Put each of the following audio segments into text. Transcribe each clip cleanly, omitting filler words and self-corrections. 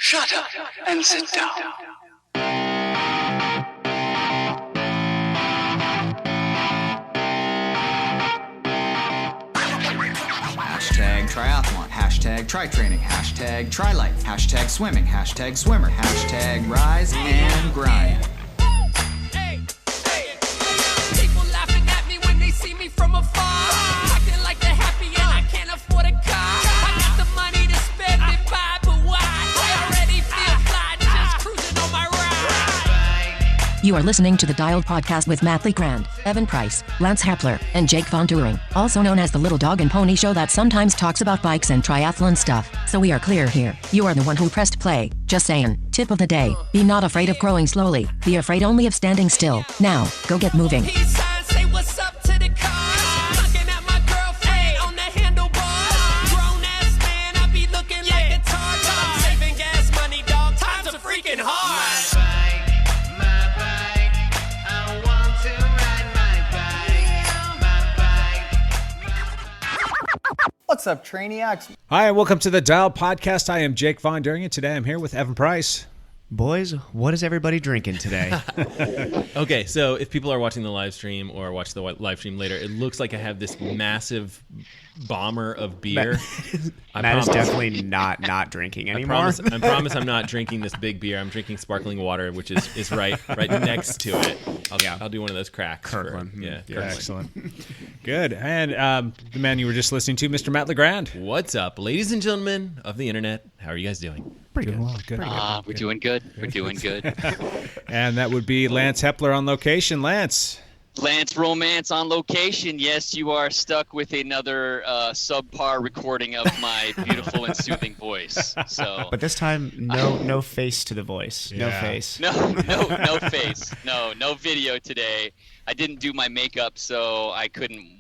Shut up and sit down. Hashtag triathlon, hashtag tri-training, hashtag tri-life, hashtag swimming, hashtag swimmer, hashtag rise and grind. People laughing at me when they see me from afar, acting like they're happy and I can't afford a car. I got the money to spend it by, but why? I already feel fly, just cruising on my ride. You are listening to the Dialed Podcast with Matt Legrand, Evan Price, Lance Hepler, and Jake Von Turing, also known as the Little Dog and Pony Show that sometimes talks about bikes and triathlon stuff. So we are clear here. You are the one who pressed play. Just saying. Tip of the day. Be not afraid of growing slowly. Be afraid only of standing still. Now, go get moving. Peace sign, say what's up to the cars. Looking at my girlfriend on the handlebars. Grown ass man, I be looking like a tar. I'm saving gas money, dog. Times are freaking hard. What's up, Trainiacs? Hi, and welcome to the Dial Podcast. I am Jake Von Turing, and today I'm here with Evan Price. Boys, what is everybody drinking today? Okay, so if people are watching the live stream or watch the live stream later, it looks like I have this massive bomber of beer. Matt is definitely not drinking anymore. I promise I'm not drinking this big beer. I'm drinking sparkling water, which is right next to it. I'll do one of those cracks. Kirkland. Kirkland. Excellent. Good. And the man you were just listening to, Mr. Matt Legrand. What's up, ladies and gentlemen of the internet? How are you guys doing? Pretty good. Well, good. We're doing good. We're doing good. And that would be Lance Hepler on location. Lance. Lance Romance on location. Yes, you are stuck with another subpar recording of my beautiful and soothing voice. So, But this time, no face to the voice. No Yeah. face. no face. No video today. I didn't do my makeup, so I couldn't,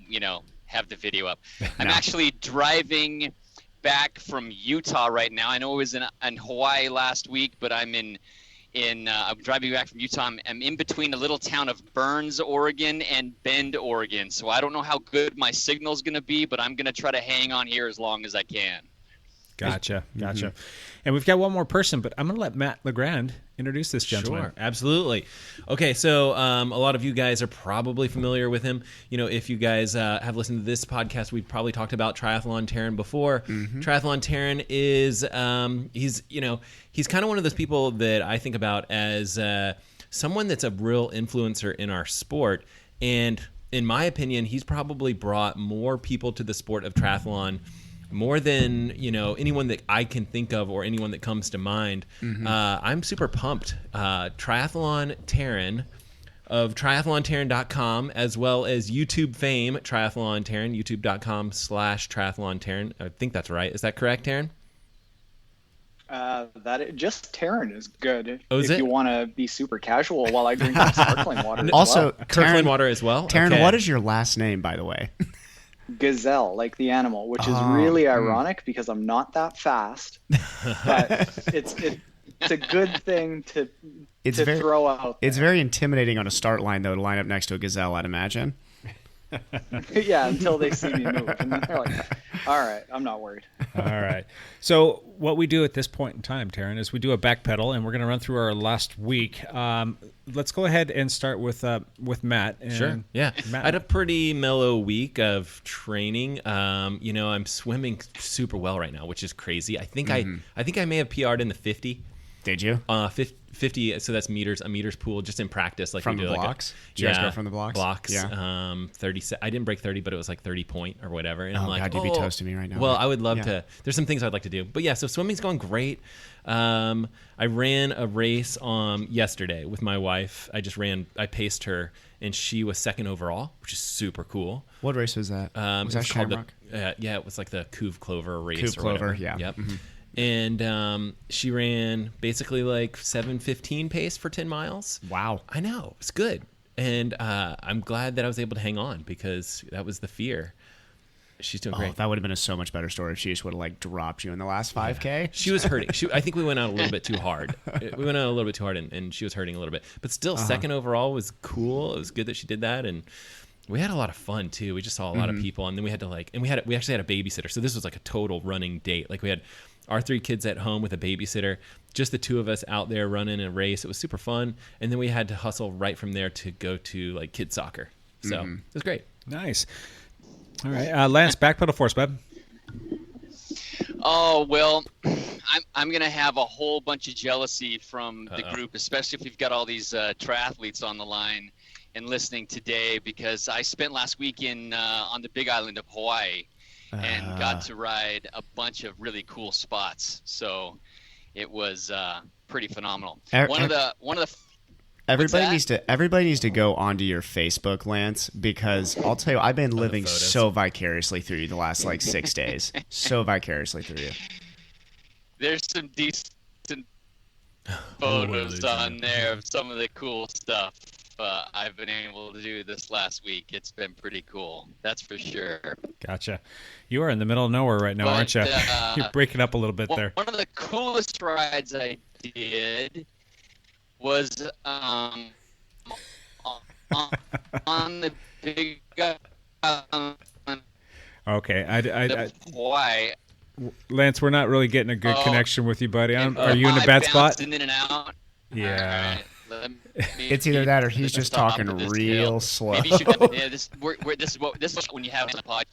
have the video up. I'm actually driving back from Utah right now. I know it was in Hawaii last week, but I'm I'm driving back from Utah. I'm in between a little town of Burns, Oregon and Bend, Oregon. So I don't know how good my signal's going to be, but I'm going to try to hang on here as long as I can. Gotcha. And we've got one more person, but I'm going to let Matt Legrand introduce this gentleman. Sure, absolutely. Okay, so a lot of you guys are probably familiar with him. If you guys have listened to this podcast, we've probably talked about Triathlon Taren before. Triathlon Taren is he's kind of one of those people that I think about as someone that's a real influencer in our sport. And in my opinion, he's probably brought more people to the sport of triathlon more than anyone that I can think of or anyone that comes to mind. I'm super pumped. Triathlon Taren of triathlontaren.com, as well as YouTube fame, Triathlon Taren, youtube.com/Triathlon Taren. I think that's right. Is that correct, Taren? Just Taren is good. Oh, is if it? you want to be super casual while I drink some sparkling water. As Also, well. Kirkland water as well? Taren, Okay. what is your last name, by the way? Gazelle, like the animal, which is really ironic because I'm not that fast, but it's a good thing to throw out there. It's very intimidating on a start line, though, to line up next to a gazelle, I'd imagine. Yeah, until they see me move, and then they're like, "All right, I'm not worried." All right. So what we do at this point in time, Taren, is we do a backpedal, and we're going to run through our last week. Let's go ahead and start with Matt. And Sure. Yeah. Matt, I had a pretty mellow week of training. I'm swimming super well right now, which is crazy. I think I may have PR'd in the 50. Did you? 50, so that's a meters pool just in practice. Like From we the do blocks? Like Did you guys go from the blocks? Blocks. Yeah. 30. I didn't break 30, but it was like 30 point or whatever. And I'm like, God, you'd be toasting me right now. Well, I would love Yeah. to. There's some things I'd like to do. But yeah, so swimming's going great. I ran a race yesterday with my wife. I paced her, and she was second overall, which is super cool. What race was that? Was that It's called Shamrock? it was like the Couve Clover race. Couve or Clover, whatever. yeah. Yep. Mm-hmm. And she ran basically like 7:15 pace for 10 miles. Wow. I know. It's good. And I'm glad that I was able to hang on because that was the fear. She's doing great. That would have been a so much better story if she just would have dropped you in the last 5K. She was hurting. I think we went out a little bit too hard. And she was hurting a little bit. But still, second overall was cool. It was good that she did that. And we had a lot of fun too. We just saw a lot of people, and then we had to we actually had a babysitter. So this was like a total running date. Like we had our 3 kids at home with a babysitter, just the 2 of us out there running a race. It was super fun. And then we had to hustle right from there to go to like kids soccer. So it was great. Nice. All right. Lance, backpedal for us, bud. Oh, well, I'm going to have a whole bunch of jealousy from the group, especially if we've got all these triathletes on the line and listening today, because I spent last week on the Big Island of Hawaii and got to ride a bunch of really cool spots. So it was pretty phenomenal. Everybody needs to go onto your Facebook, Lance, because I'll tell you, I've been living so vicariously through you the last like 6 days. So vicariously through you. There's some decent photos on there of some of the cool stuff I've been able to do this last week. It's been pretty cool, that's for sure. Gotcha. You are in the middle of nowhere right now, aren't you? You're breaking up a little bit there. One of the coolest rides I did was on the Big Okay, Hawaii. Lance, we're not really getting a good connection with you, buddy. Are you in a bad spot? In and out. Yeah. Right, it's either that or he's just talking real slow. Maybe this is when you have a pod.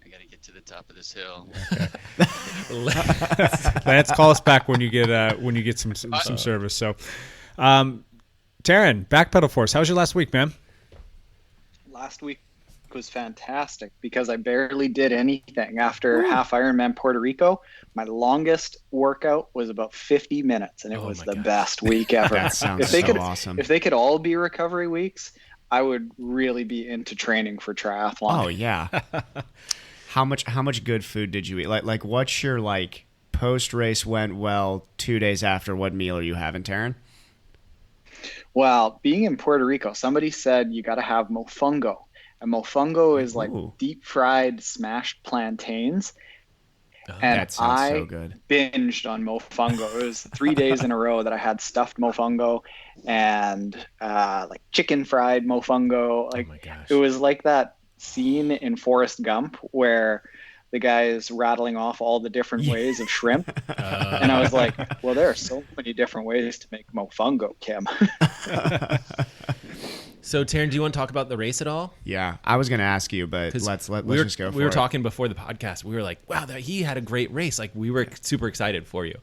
I gotta get to the top of this hill. Lance, call us back when you get some service. So, Taren, backpedal for us. How was your last week, man? Last week was fantastic because I barely did anything after half Ironman Puerto Rico. My longest workout was about 50 minutes, and it was the best week ever. That sounds awesome. If they could all be recovery weeks, I would really be into training for triathlon. Oh yeah. How much good food did you eat? Like what's your like post race went well 2 days after? What meal are you having, Taren? Well, being in Puerto Rico, somebody said you got to have mofongo. And mofongo is like deep fried smashed plantains. And that sounds so good. Binged on mofongo. It was 3 days in a row that I had stuffed mofongo and like chicken fried mofongo. Like, oh my gosh. It was like that scene in Forrest Gump where the guy is rattling off all the different ways of shrimp. And I was like, well, there are so many different ways to make mofongo, Kim. So, Taren, do you want to talk about the race at all? Yeah, I was going to ask you, but let's just go for it. We were talking before the podcast. We were like, wow, he had a great race. Like, we were super excited for you.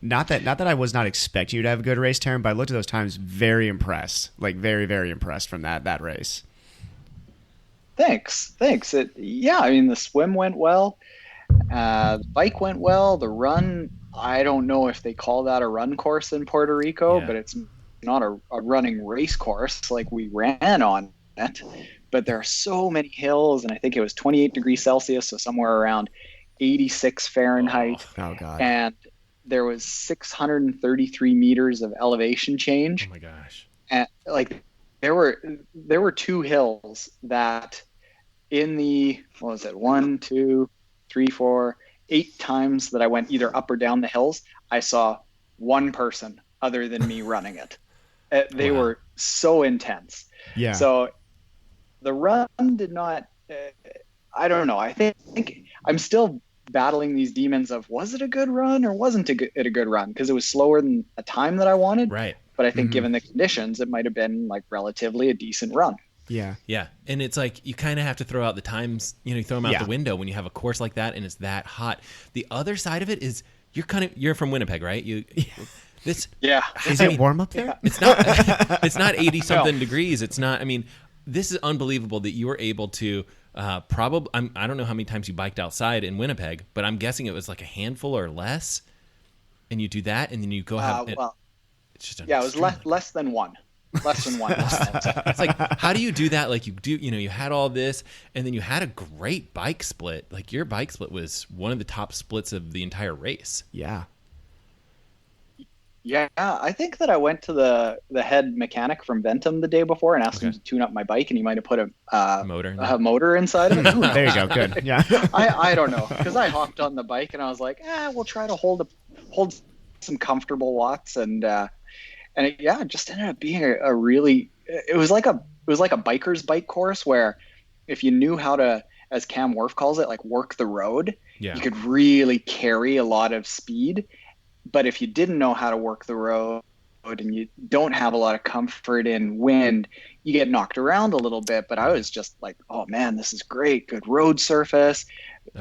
Not that I was not expecting you to have a good race, Taren, but I looked at those times very impressed. Like, very, very impressed from that race. Thanks. I mean, the swim went well. The bike went well. The run, I don't know if they call that a run course in Puerto Rico, but it's not a running race course. Like, we ran on it, but there are so many hills, and I think it was 28 degrees Celsius, so somewhere around 86 Fahrenheit. Oh God. And there was 633 meters of elevation change. Oh my gosh. And like, there were 2 hills that in the, 1, 2, 3, 4, 8 times that I went either up or down the hills, I saw one person other than me running it. They were so intense. Yeah. So the run did not, I don't know. I think I'm still battling these demons of, was it a good run or wasn't it a good run? Because it was slower than a time that I wanted. Right. But I think given the conditions, it might have been like relatively a decent run. Yeah. Yeah. And it's like, you kind of have to throw out the times, you throw them out the window when you have a course like that and it's that hot. The other side of it is you're from Winnipeg, right? Is it warm up there? It's not 80 something degrees. It's not, I mean, this is unbelievable that you were able to probably, I don't know how many times you biked outside in Winnipeg, but I'm guessing it was like a handful or less. And you do that and then you go have, it's just it was less than one. Less than one. It's like, how do you do that? Like, you had all this and then you had a great bike split. Like, your bike split was one of the top splits of the entire race. Yeah. Yeah, I think that I went to the head mechanic from Ventum the day before and asked him to tune up my bike, and he might have put a motor inside of it. There you go. Good. Yeah. I don't know, because I hopped on the bike and I was like, we'll try to hold some comfortable watts, and it just ended up being a really, it was like a biker's bike course where if you knew how to, as Cam Worf calls it, like work the road, You could really carry a lot of speed. But if you didn't know how to work the road and you don't have a lot of comfort in wind, you get knocked around a little bit. But I was just like, oh man, this is great. Good road surface,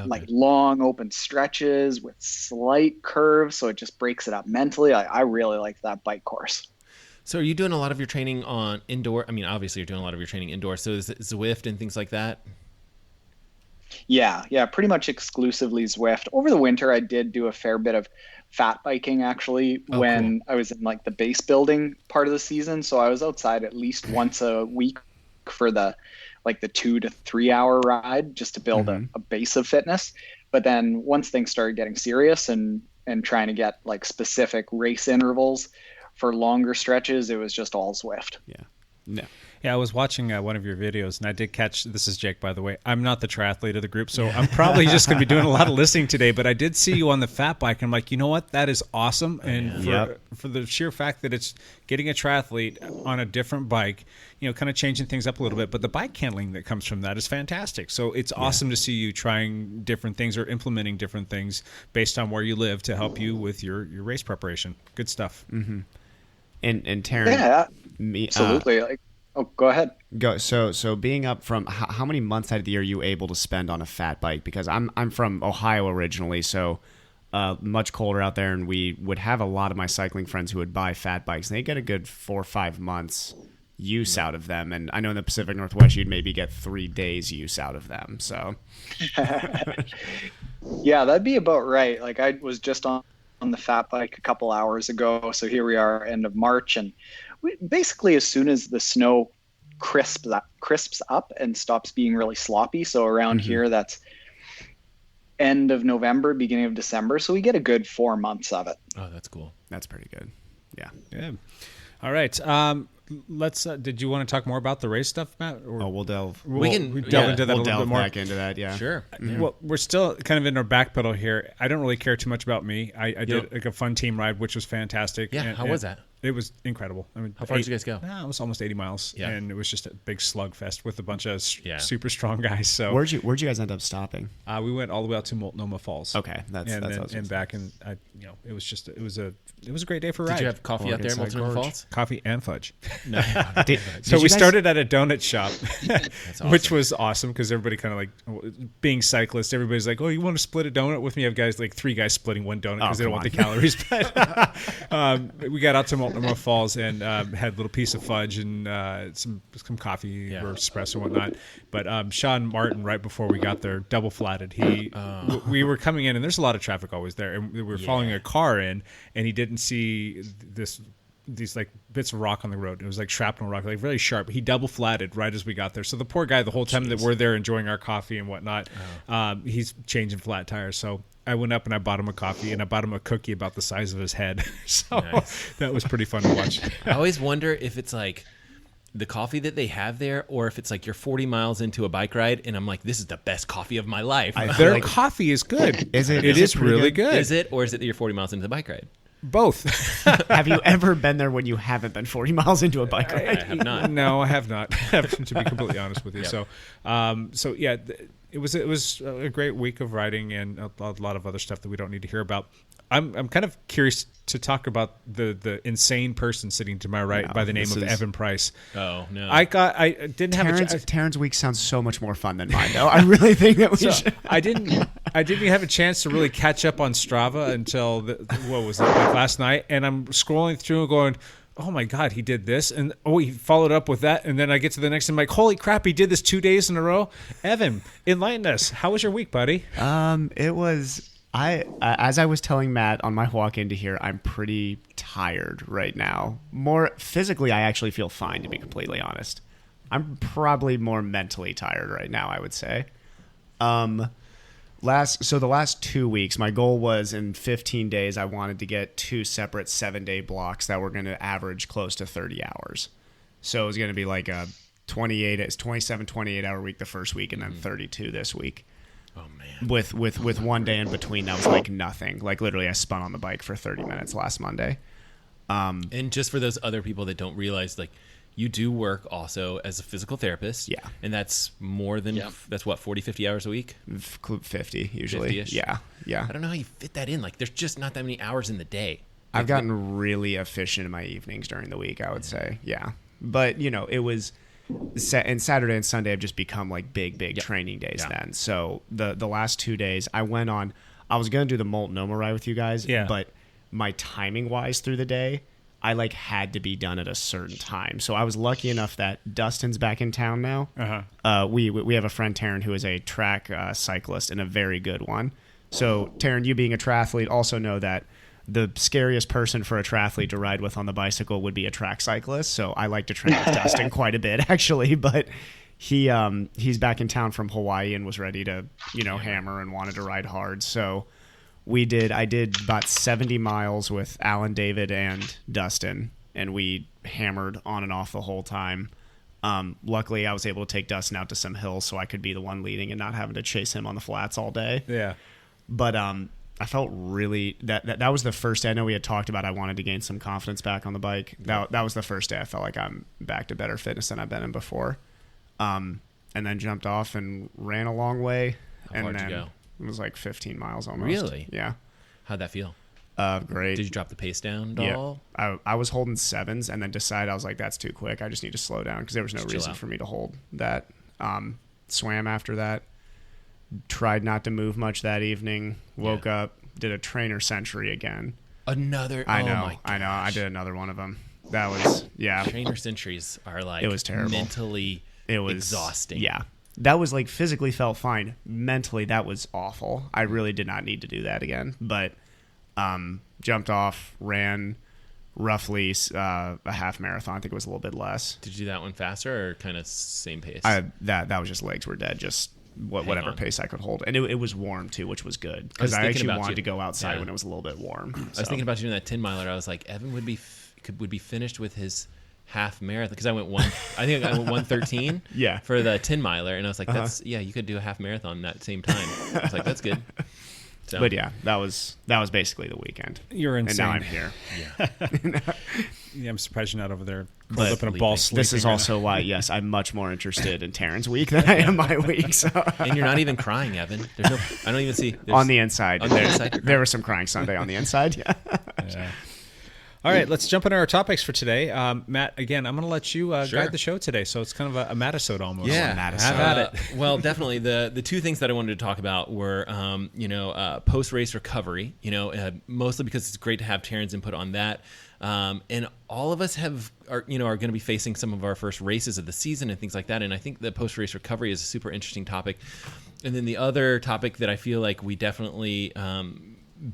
like long open stretches with slight curves. So it just breaks it up mentally. I really like that bike course. So are you doing a lot of your training on indoor? I mean, obviously you're doing a lot of your training indoor. So is it Zwift and things like that? Yeah, pretty much exclusively Zwift. Over the winter, I did do a fair bit of fat biking actually when I was in like the base building part of the season. So I was outside at least once a week for the 2 to 3 hour ride just to build a base of fitness. But then once things started getting serious and trying to get like specific race intervals for longer stretches, it was just all Zwift. Yeah, I was watching one of your videos, and I did catch, this is Jake, by the way. I'm not the triathlete of the group, so I'm probably just going to be doing a lot of listening today, but I did see you on the fat bike, and I'm like, you know what? That is awesome. And for the sheer fact that it's getting a triathlete on a different bike, kind of changing things up a little bit, but the bike handling that comes from that is fantastic. So it's awesome to see you trying different things or implementing different things based on where you live to help you with your race preparation. Good stuff. Mm-hmm. And Taren, absolutely. Oh, go ahead. Go. So being up from how many months out of the year are you able to spend on a fat bike? Because I'm from Ohio originally, so much colder out there, and we would have a lot of my cycling friends who would buy fat bikes, and they get a good 4 or 5 months use out of them. And I know in the Pacific Northwest, you'd maybe get 3 days use out of them. So yeah, that'd be about right. Like I was just on the fat bike a couple hours ago, so here we are, end of March, and basically as soon as the snow crisps up and stops being really sloppy, so around here that's end of November, beginning of December, so we get a good 4 months of it. Oh, that's cool. That's pretty good. Yeah. All right. Let's did you want to talk more about the race stuff, Matt? Or we'll delve into that a little bit more. Back into that. Yeah, sure. Well, we're still kind of in our backpedal here. I don't really care too much about me. I did like a fun team ride, which was fantastic. Yeah, how was that? It was incredible. I mean, how far did you guys go? It was almost 80 miles, and it was just a big slugfest with a bunch of super strong guys. So where'd you guys end up stopping? We went all the way out to Multnomah Falls. Okay, that's back, and it was a great day for riding. Did you have coffee out there, Multnomah Falls? Coffee and fudge. No. So we started at a donut shop, awesome. Which was awesome because everybody kind of like, being cyclists, everybody's like, oh, you want to split a donut with me? I have guys like 3 guys splitting one donut because they don't want the calories. But we got out to Multnomah Falls and had a little piece of fudge and some coffee or espresso and whatnot. But Sean Martin, right before we got there, double flatted. We were coming in, and there's a lot of traffic always there, and we were following a car in, and he didn't see these like bits of rock on the road. It was like shrapnel rock, like really sharp. He double flatted right as we got there. So the poor guy, the whole time that we're there enjoying our coffee and whatnot, he's changing flat tires. So I went up and I bought him a coffee, and I bought him a cookie about the size of his head. So that was pretty fun to watch. I always wonder if it's like the coffee that they have there, or if it's like you're 40 miles into a bike ride, and I'm like, this is the best coffee of my life. Their coffee is good. Is it? It is really good. Is it, or is it that you're 40 miles into the bike ride? Both. Have you ever been there when you haven't been 40 miles into a bike ride? I have not. No, I have not, to be completely honest with you. Yep. So yeah, it was a great week of riding and a lot of other stuff that we don't need to hear about. I'm kind of curious to talk about the insane person sitting to my right by the name of Evan Price. Oh no! I didn't have Taren's week sounds so much more fun than mine, though. I really think that we should. I didn't have a chance to really catch up on Strava until last night, and I'm scrolling through and going, oh my God, he did this, and he followed up with that, and then I get to the next and I'm like, holy crap, he did this 2 days in a row. Evan, enlighten us. How was your week, buddy? It was. As I was telling Matt on my walk into here, I'm pretty tired right now. More physically, I actually feel fine, to be completely honest. I'm probably more mentally tired right now, I would say. The last 2 weeks, my goal was in 15 days, I wanted to get 2 separate 7-day blocks that were going to average close to 30 hours. So it was going to be like a 27, 28 hour week the first week, and then 32 this week. Oh man! With 1 day in between, that was like nothing. Like literally, I spun on the bike for 30 minutes last Monday. And just for those other people that don't realize, like you do work also as a physical therapist. Yeah. And that's more than, that's what, 40, 50 hours a week? 50 usually. 50-ish? Yeah. I don't know how you fit that in. Like, there's just not that many hours in the day. I've gotten really efficient in my evenings during the week, I would say. Yeah. But, it was... And Saturday and Sunday have just become like big training days then. So the last 2 days I went on, I was going to do the Multnomah ride with you guys, but my timing wise through the day, I like had to be done at a certain time. So I was lucky enough that Dustin's back in town now. We have a friend, Taren, who is a track cyclist and a very good one. So Taren, you being a triathlete, also know that the scariest person for a triathlete to ride with on the bicycle would be a track cyclist. So I like to train with Dustin quite a bit, actually. But he's back in town from Hawaii and was ready to, hammer and wanted to ride hard. So I did about 70 miles with Alan, David, and Dustin, and we hammered on and off the whole time. Luckily, I was able to take Dustin out to some hills so I could be the one leading and not having to chase him on the flats all day. Yeah. But I felt really that was the first day. I know we had talked about I wanted to gain some confidence back on the bike. That was the first day I felt like I'm back to better fitness than I've been in before. And then jumped off and ran a long way. How far did you go? It was like 15 miles almost. Really? Yeah. How'd that feel? Great. Did you drop the pace down at all? I was holding 7s and then decided I was like, that's too quick. I just need to slow down because there was no reason for me to hold that. Swam after that. Tried not to move much that evening. Woke up, did a trainer century again. Another. I know. Oh my gosh. I know. I did another one of them. That was Trainer centuries are like it was terrible. Mentally exhausting. Yeah. That was like physically felt fine. Mentally, that was awful. I really did not need to do that again. But jumped off, ran roughly a half marathon. I think it was a little bit less. Did you do that one faster or kind of same pace? That was just legs were dead. Just whatever pace I could hold. And it was warm too, which was good because I actually wanted to go outside when it was a little bit warm. I was thinking about you doing that 10 miler. I was like, Evan would be finished with his half marathon because I went 1:13 for the 10 miler, and I was like, you could do a half marathon that same time. I was like, that's good. So. But yeah, that was basically the weekend. You're insane. And now I'm here. Yeah, I'm surprised you're not over there curled up in a ball sleeping. This is also why, yes, I'm much more interested in Taren's week than I am my week. So. And you're not even crying, Evan. I don't even see. On the inside. On the inside, there was some crying Sunday on the inside. Yeah. All right, let's jump into our topics for today. Matt, again, I'm going to let you guide the show today, so it's kind of a Matisode almost. Yeah, have at it. Well, definitely. The two things that I wanted to talk about were, post-race recovery, mostly because it's great to have Taren's input on that. And all of us are going to be facing some of our first races of the season and things like that. And I think the post-race recovery is a super interesting topic. And then the other topic that I feel like we definitely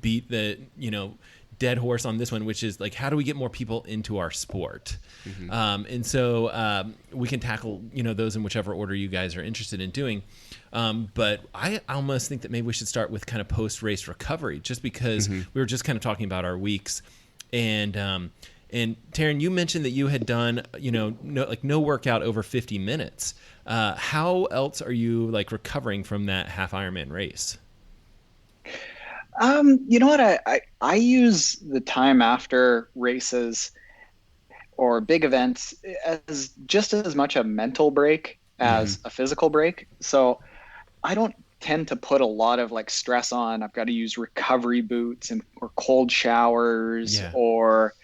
beat the, dead horse on this one, which is like, how do we get more people into our sport? Mm-hmm. And so we can tackle, those in whichever order you guys are interested in doing. But I almost think that maybe we should start with kind of post-race recovery, just because we were just kind of talking about our weeks. And Taren, you mentioned that you had done, no workout over 50 minutes. How else are you recovering from that half Ironman race? You know what? I use the time after races or big events as just as much a mental break as a physical break. So I don't tend to put a lot of stress on. I've got to use recovery boots or cold showers or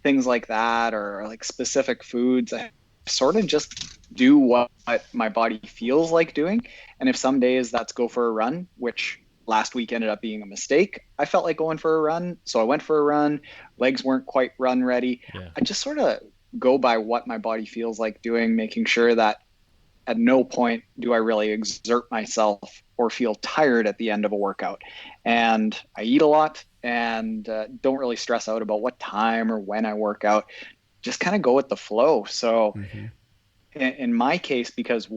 things like that, or specific foods. I sort of just do what my body feels like doing. And if some days that's go for a run, which last week ended up being a mistake, I felt like going for a run, so I went for a run. Legs weren't quite run ready. I just sort of go by what my body feels like doing, making sure that at no point do I really exert myself or feel tired at the end of a workout. And I eat a lot and don't really stress out about what time or when I work out. Just kind of go with the flow. So in my case, because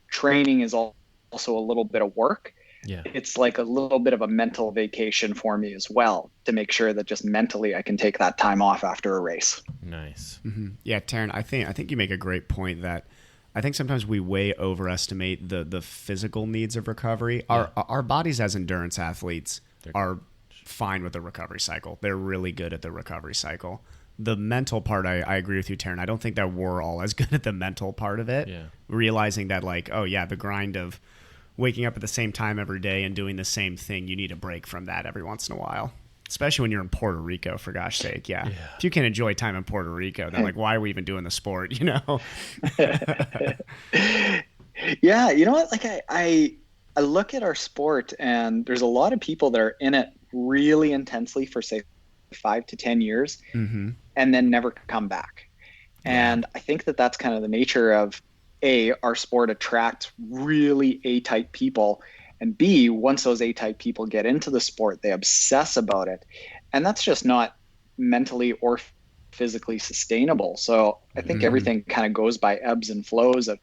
training is also a little bit of work, it's like a little bit of a mental vacation for me as well, to make sure that just mentally I can take that time off after a race. Nice. Yeah, Taren, I think you make a great point that I think sometimes we way overestimate the physical needs of recovery. Our bodies as endurance athletes are fine with the recovery cycle. They're really good at the recovery cycle. the mental part, I agree with you, Taren. I don't think that we're all as good at the mental part of it. Yeah. Realizing that, like, oh yeah, the grind of waking up at the same time every day and doing the same thing, you need a break from that every once in a while. Especially when you're in Puerto Rico, for gosh sake, yeah. If you can enjoy time in Puerto Rico, then like, why are we even doing the sport, you know? Yeah, you know what? Like I look at our sport, and there's a lot of people that are in it really intensely for say 5 to 10 years, and then never come back. And I think that that's kind of the nature of our sport attracts really A-type people, and B, once those A-type people get into the sport, they obsess about it, and that's just not mentally or physically sustainable. So I think everything kind of goes by ebbs and flows of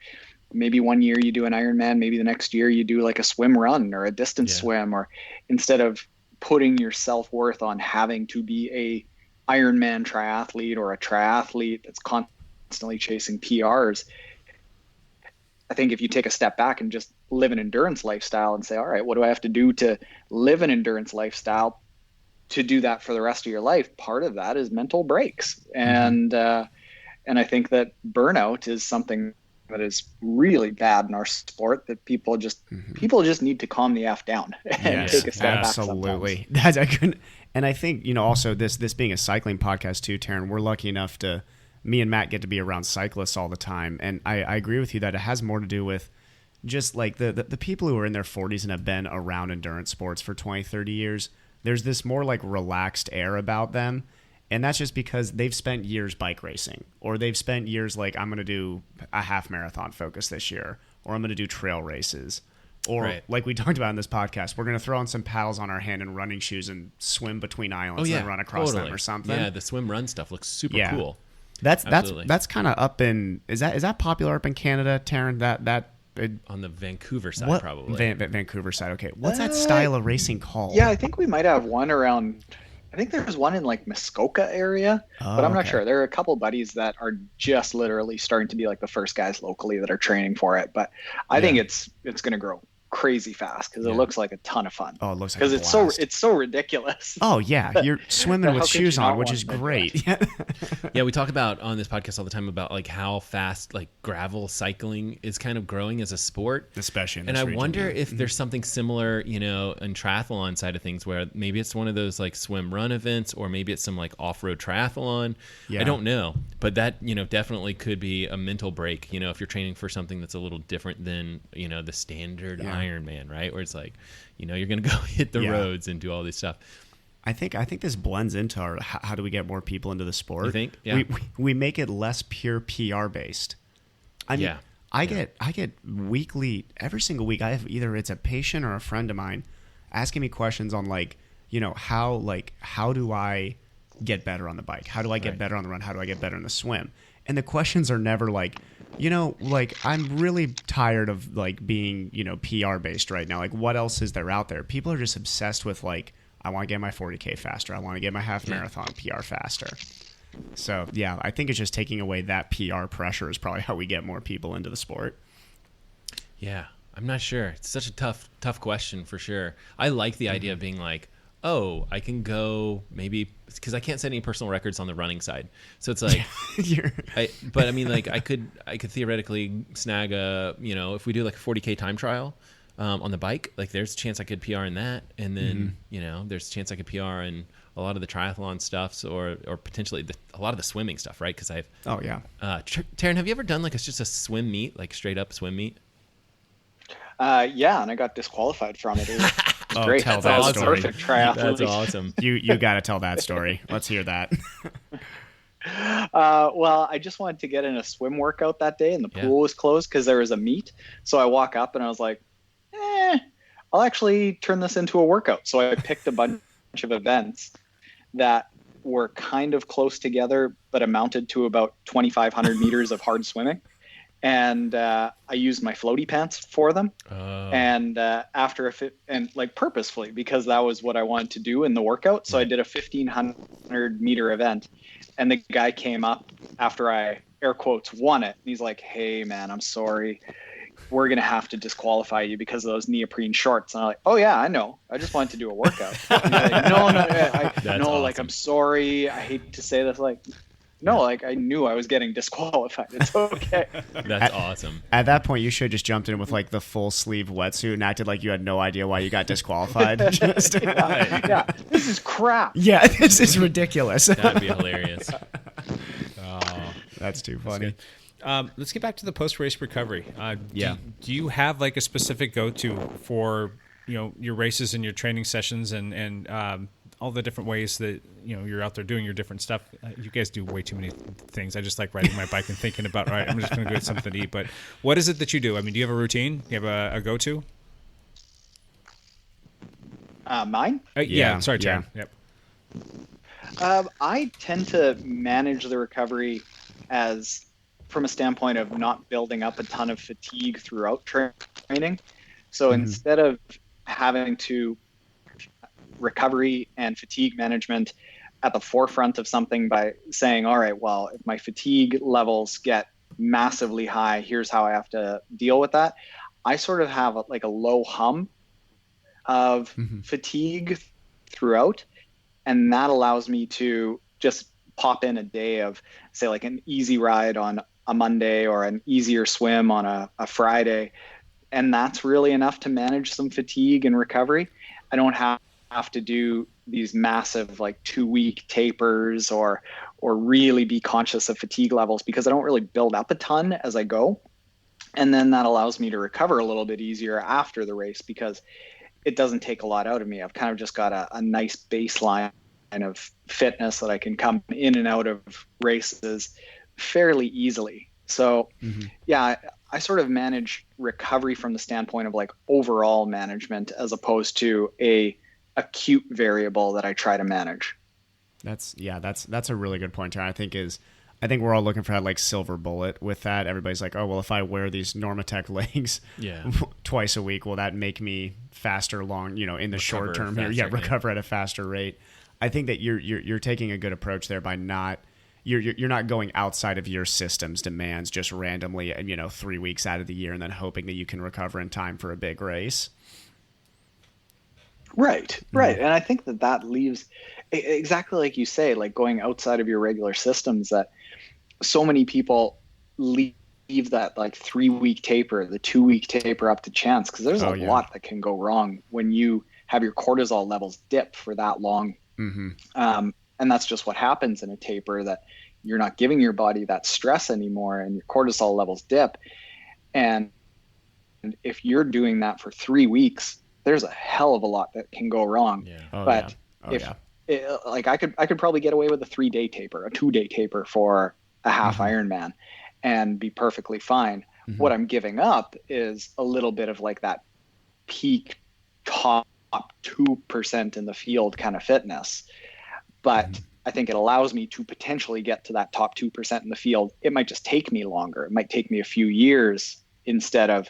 maybe one year you do an Ironman, maybe the next year you do like a swim run or a distance swim, or instead of putting your self-worth on having to be a Ironman triathlete or a triathlete that's constantly chasing PRs, I think if you take a step back and just live an endurance lifestyle and say, all right, what do I have to do to live an endurance lifestyle to do that for the rest of your life? Part of that is mental breaks. And I think that burnout is something that is really bad in our sport, that people just need to calm the F down and take a step absolutely. back. Absolutely. And I think, you know, also this being a cycling podcast too, Taren, we're lucky enough to, me and Matt get to be around cyclists all the time. And I agree with you that it has more to do with just like the people who are in their 40s and have been around endurance sports for 20, 30 years. There's this more like relaxed air about them. And that's just because they've spent years bike racing, or they've spent years like, I'm going to do a half marathon focus this year, or I'm going to do trail races. Or like we talked about in this podcast, we're going to throw on some paddles on our hand and running shoes and swim between islands and run across them or something. Yeah, the swim run stuff looks super cool. That's kind of up in, is that popular up in Canada, Taren? That on the Vancouver side, probably. Vancouver side. Okay. What's that style of racing called? Yeah, I think we might have one around, I think there's one in like Muskoka area, but I'm not sure. There are a couple buddies that are just literally starting to be like the first guys locally that are training for it. But I think it's going to grow crazy fast because it looks like a ton of fun. Oh, it looks like because it's so ridiculous. Oh yeah, you're swimming with shoes on, which is great. Yeah, we talk about on this podcast all the time about like how fast like gravel cycling is kind of growing as a sport, especially in this and I region, wonder if there's something similar, you know, in triathlon side of things where maybe it's one of those like swim run events, or maybe it's some like off-road triathlon. I don't know, but that, you know, definitely could be a mental break, you know, if you're training for something that's a little different than, you know, the standard Ironman, right? Where it's like, you know, you're going to go hit the roads and do all this stuff. I think this blends into our how do we get more people into the sport? You think? Yeah. We make it less pure PR based. I mean, I get weekly, every single week, I have either it's a patient or a friend of mine asking me questions on like, you know, how do I get better on the bike? How do I get better on the run? How do I get better in the swim? And the questions are never like, you know, like, I'm really tired of like being, you know, PR based right now. Like, what else is there out there? People are just obsessed with like, I want to get my 40K faster. I want to get my half marathon PR faster. So yeah, I think it's just taking away that PR pressure is probably how we get more people into the sport. Yeah, I'm not sure. It's such a tough question for sure. I like the idea of being like, oh, I can go maybe because I can't set any personal records on the running side. So it's like, but I mean, like I could theoretically snag a, you know, if we do like a 40K time trial on the bike, like there's a chance I could PR in that. And then, you know, there's a chance I could PR in a lot of the triathlon stuffs or potentially a lot of the swimming stuff, right? Because I've, Taren, have you ever done like just a swim meet, like straight up swim meet? Yeah, and I got disqualified from it. It was great. Tell that story. Perfect triathlete. That's awesome. You got to tell that story. Let's hear that. Well, I just wanted to get in a swim workout that day, and the pool was closed because there was a meet. So I walk up and I was like, I'll actually turn this into a workout. So I picked a bunch of events that were kind of close together, but amounted to about 2,500 meters of hard swimming. And I used my floaty pants for them. And like purposefully, because that was what I wanted to do in the workout. So I did a 1,500 meter event, and the guy came up after I air quotes won it. And he's like, "Hey man, I'm sorry. We're going to have to disqualify you because of those neoprene shorts." And I'm like, "Oh yeah, I know. I just wanted to do a workout." Like, no, That's awesome. like, I'm sorry. I hate to say this. Like, no, like I knew I was getting disqualified. It's okay. That's awesome. At that point, you should have just jumped in with like the full sleeve wetsuit and acted like you had no idea why you got disqualified. Yeah, this is crap. Yeah, this is ridiculous. That'd be hilarious. That's too funny. Let's get back to the post-race recovery. Yeah. Do you have like a specific go-to for your races and your training sessions and all the different ways that you're out there doing your different stuff? You guys do way too many things. I just like riding my bike and thinking about, all right, I'm just going to get something to eat. But what is it that you do? I mean, do you have a routine? Do you have a go-to? Mine? Yeah. Sorry, Taren. Yeah. Yep. I tend to manage the recovery as from a standpoint of not building up a ton of fatigue throughout training. So instead of having to recovery and fatigue management at the forefront of something by saying, all right, well, if my fatigue levels get massively high, here's how I have to deal with that. I sort of have like a low hum of fatigue throughout. And that allows me to just pop in a day of, say, like an easy ride on a Monday or an easier swim on a Friday. And that's really enough to manage some fatigue and recovery. I don't have to do these massive like 2-week tapers or really be conscious of fatigue levels because I don't really build up a ton as I go. And then that allows me to recover a little bit easier after the race because it doesn't take a lot out of me. I've kind of just got a nice baseline of fitness that I can come in and out of races fairly easily. So yeah, I sort of manage recovery from the standpoint of like overall management as opposed to a acute variable that I try to manage. That's a really good point, Taren. I think we're all looking for that like silver bullet with that. Everybody's like, oh, well, if I wear these Normatec legs twice a week, will that make me faster in the short term here? Yeah, recover at a faster rate. I think that you're taking a good approach there by not you're not going outside of your system's demands just randomly 3 weeks out of the year and then hoping that you can recover in time for a big race. Right. And I think that leaves exactly like you say, like going outside of your regular systems, that so many people leave that like 3-week taper, the 2-week taper up to chance, because there's a lot that can go wrong when you have your cortisol levels dip for that long. And that's just what happens in a taper, that you're not giving your body that stress anymore and your cortisol levels dip. And if you're doing that for 3 weeks, there's a hell of a lot that can go wrong. I could probably get away with a 3-day taper, a 2-day taper for a half Ironman and be perfectly fine. What I'm giving up is a little bit of like that peak top 2% in the field kind of fitness. But I think it allows me to potentially get to that top 2% in the field. It might just take me longer. It might take me a few years instead of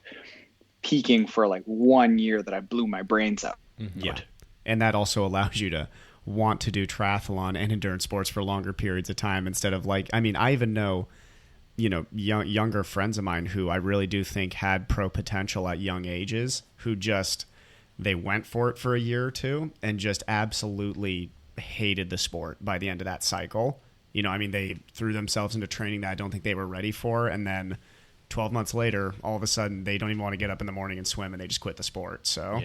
peaking for like 1 year that I blew my brains out. Yeah. And that also allows you to want to do triathlon and endurance sports for longer periods of time instead of like, I mean, I even know, younger friends of mine who I really do think had pro potential at young ages who just, they went for it for a year or two and just absolutely hated the sport by the end of that cycle. They threw themselves into training that I don't think they were ready for. And then 12 months later, all of a sudden they don't even want to get up in the morning and swim and they just quit the sport. So